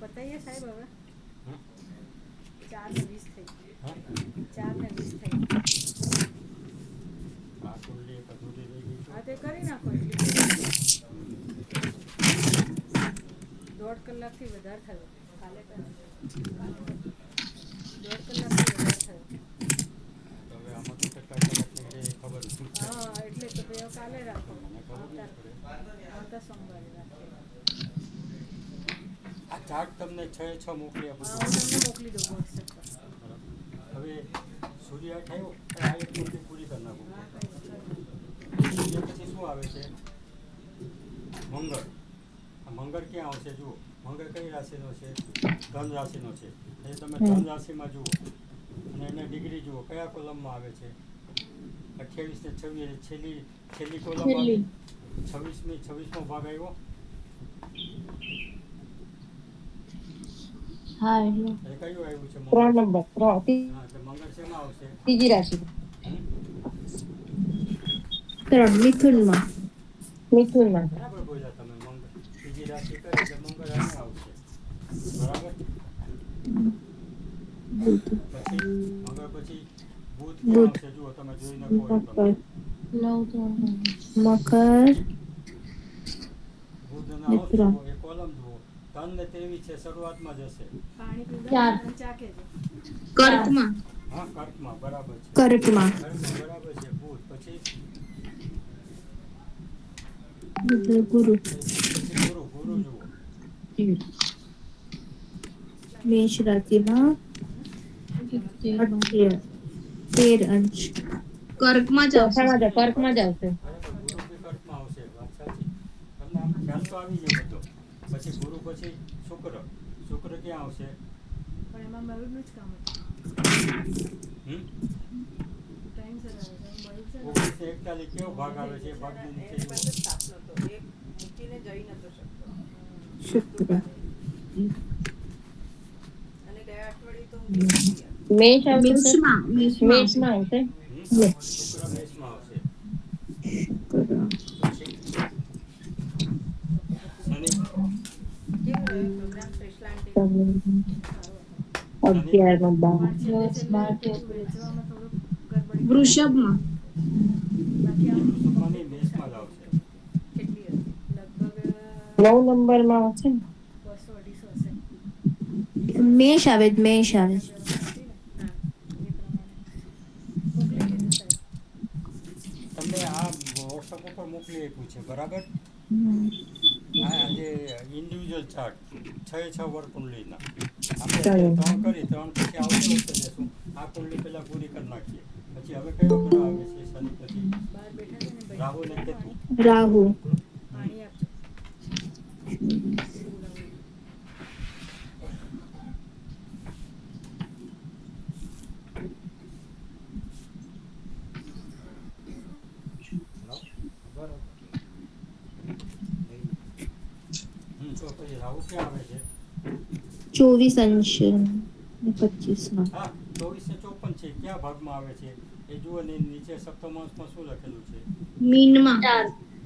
બતાઈએ સાહેબ હવે 4 ને 20 થઈ. 4 ને 20 થઈ. આ કુંડલી એક અધૂરી રહી ગઈ છે. હા તે કરી નાખો એટલી. 1.5 કલાકથી વધારે થયો કાલે. 1.5 કલાકથી વધારે થયો. તો હવે આમાં તો કેટલા કલાકની છે એ ખબર નથી. હા એટલે તો ભાઈ કાલે રાખો. મને ખબર નહીં પડે. આવતા સોમવારે રાખો. આ ચાર્ટ તમને 6 મોકલી આપું હા હું તમને મોકલી દઉં વોટ્સએપ પર. હવે સૂર્ય થયો આ એક કુંડલી પૂરી કરી નાખું. સૂર્ય પછી શું આવે છે? મંગળ. આ મંગળ ક્યાં આવશે જુઓ. મંગળ કઈ રાશિનો છે? ધન રાશિનો છે. એ તમે ધન રાશિમાં જુઓ અને એને ડિગ્રી જુઓ કયા કોલમમાં આવે છે. 28 ને 26 છેલ્લી કોલમ આવી. 26મો ભાગ આવ્યો. હા એટલે એ કયું આવ્યું છે? 3 નંબર 3 હા તો મંગળ શેમાં આવશે? ત્રીજી રાશિ 3 મિથુનમાં. બરાબર બોલ્યા તમે. મંગળ ત્રીજી રાશિ કરી એટલે મંગળ અહીંયા આવશે. બરાબર. પછી મંગળ પછી બુધ ક્યાં આવશે જુઓ તમે જોઈ નાખો. મકર બુધના હાઉસ જુઓ, એ કોલમ જુઓ. ધન ને 23 છે શરૂઆતમાં જ હશે. પાણી પીવડાવો અને ચાકે છે. કર્કમાં. હા કર્કમાં બરાબર છે. કર્કમાં. બરાબર છે. બુધ પછી ગુરુ. ગુરુ જુઓ. મેષ રાશિમાં 13 અંશ. કર્કમાં જ આવશે. કર્કમાં જ આવશે. બરાબર ગુરુ બી કર્કમાં આવશે. વાત સાચી. તમને આમ ખ્યાલ તો આવી ગયો બધો. પછી ગુરુ પછી શુક્ર ક્યાં આવશે? પણ એમાં મયુરનું જ કામ હતું. ટાઈમ સર આવે છે મયુર છે ને. 1941 કેવો ભાગ આવે છે? ભાગની નીચે જુઓ. મૂકીને જઈ નતો શકતો. શુક્ર. અને ગયા અઠવાડિયે તો મેષ આવશે. મેષમાં મેષમાં આવશે. શુક્ર મેષમાં આવશે. શનિ કેવું રહ્યું પ્રોગ્રામ શ્રેષ્ઠલાંટી? 11 માં વેચવામાં થોડુંક ગડબડી. વૃષભમાં. બાકી આમ શુક્રની મેષમાં જ આવશે. કેટલી હતી? લગભગ 9 નંબરમાં આવશે ને. 200-250 હશે. મેષ આવે. હા એ પ્રમાણે મોકલી દીધું સાહેબ. તમને આ વોટ્સઅપ ઉપર મોકલી આપ્યું છે બરાબર. હા જે ઇન્ડિવિજ્યુઅલ ચાર્ટ 6 વર્ગકુંડલીના આપણે 3 કરી 3 પછી આવતી વખતે જશું. આ કુંડલી પહેલા પૂરી કરી નાખીએ. પછી હવે કયો ગ્રહ આવે છે? શનિ પછી બહાર બેઠા છે ને ભાઈ. રાહુ ને કેતુ. રાહુ. પાણી આપજો. તો પછી રાહુ ક્યાં આવે છે? 24 અંશ ને 25 હા, 24 ને 54 છે. ક્યાં ભાગમાં આવે છે એ જુઓ ને. નીચે સપ્તમાંશમાં શું લખેલું છે? મીનમાં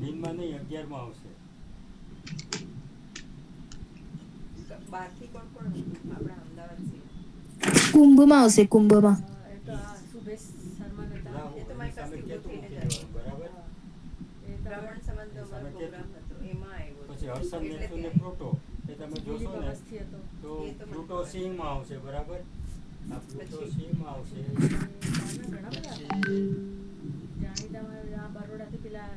મીનમાં નહીં, 11માં આવશે. 12 કોણ કોણ હતું આપણા અમદાવાદથી? કુંભમાં આવશે, કુંભમાં. એ તો આ સુભેશ શર્મા હતા. રાહુ એ તો એની મારી સામે પાસે કેતુ ઉભો થઈને મૂકી જાય. દેવાનું, બરાબર? એ બ્રાહ્મણ સંબંધનો સામે અમારો પ્રોગ્રામ હતો એમાં આવ્યો પછી હતો. હર્ષદ એટલે નેપ્ચ્યુન ને ત્યાં પ્લુટો એ તમે જોશો ને અવસ્થિ હતો. તો એ તો મને પ્લુટો ખબર. સિંહમાં આવશે, બરાબર? આ પ્લુટો પછી- સિંહમાં આવશે. ઘણા બધા જાણીતામાં આ બરોડાથી પેલા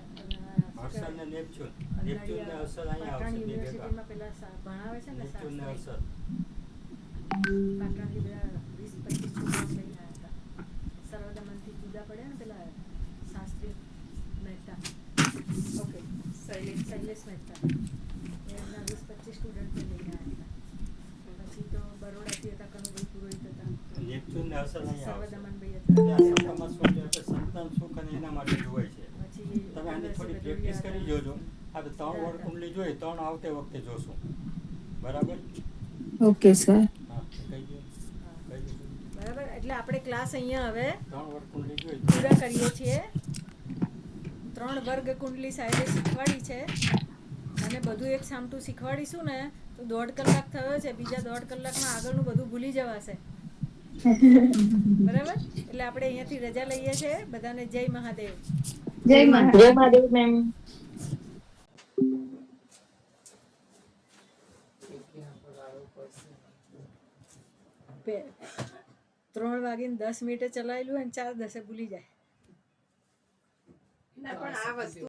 હર્ષદ ને નેપ્ચ્યુન નેપ્ચ્યુન ને હર્ષદ અહીંયા પાટણ આવશે, બે ભેગા. યુનિવર્સિટીમાં પેલા ભણાવે છે ને નેપ્ચ્યુન ને શાસ્ત્રી. હર્ષદ. પાટણથી બધા 20-25 છોકરાઓ લઈને આવ્યા હતા. સર્વદમનથી જુદા પડ્યા ને પેલા શાસ્ત્રી મહેતા. ઓકે, શૈલેષ મહેતા. એમના 20-25 સ્ટુડન્ટને લઈને આવ્યા હતા. પછી તો બરોડાથી હતા કનુભાઈ પુરોહિત હતા. નેપ્ચ્યુન ને હર્ષદ અહીંયા આવશે. સર્વદમનભાઈ એટલે આ હતા. સપ્તમા શું છે? એટલે સંતાન સુખ અને એના માટે જોવાય છે. પછી તમે આની થોડી પ્રેક્ટિસ કરી જોજો. આ તો 3 વડ કુંડલી જોઈ, 3 આવતે વખતે જોશું, બરાબર? Okay sir. હા, કહી દો. કહી દો. બરાબર. એટલે આપણે ક્લાસ અહીંયા હવે 3 વડ કુંડલી જોઈ. પૂરા કરીએ છીએ. 3 વર્ગ કુંડલી સાહેબે શીખવાડી છે અને બધું એક સામટું શીખવાડીશું ને તો 1.5 કલાક થયો છે. બીજા 1.5 કલાકમાં આગળનું બધું ભૂલી જવાશે. બરાબર. એટલે આપણે અહીંયાથી રજા લઈએ છીએ. બધાને જય મહાદેવ. જય મહાદેવ મેમ. 3 વાગીને 10 મિનિટે ચલાવેલું અને 4:10 ભૂલી જાય. ના પણ આ વસ્તુ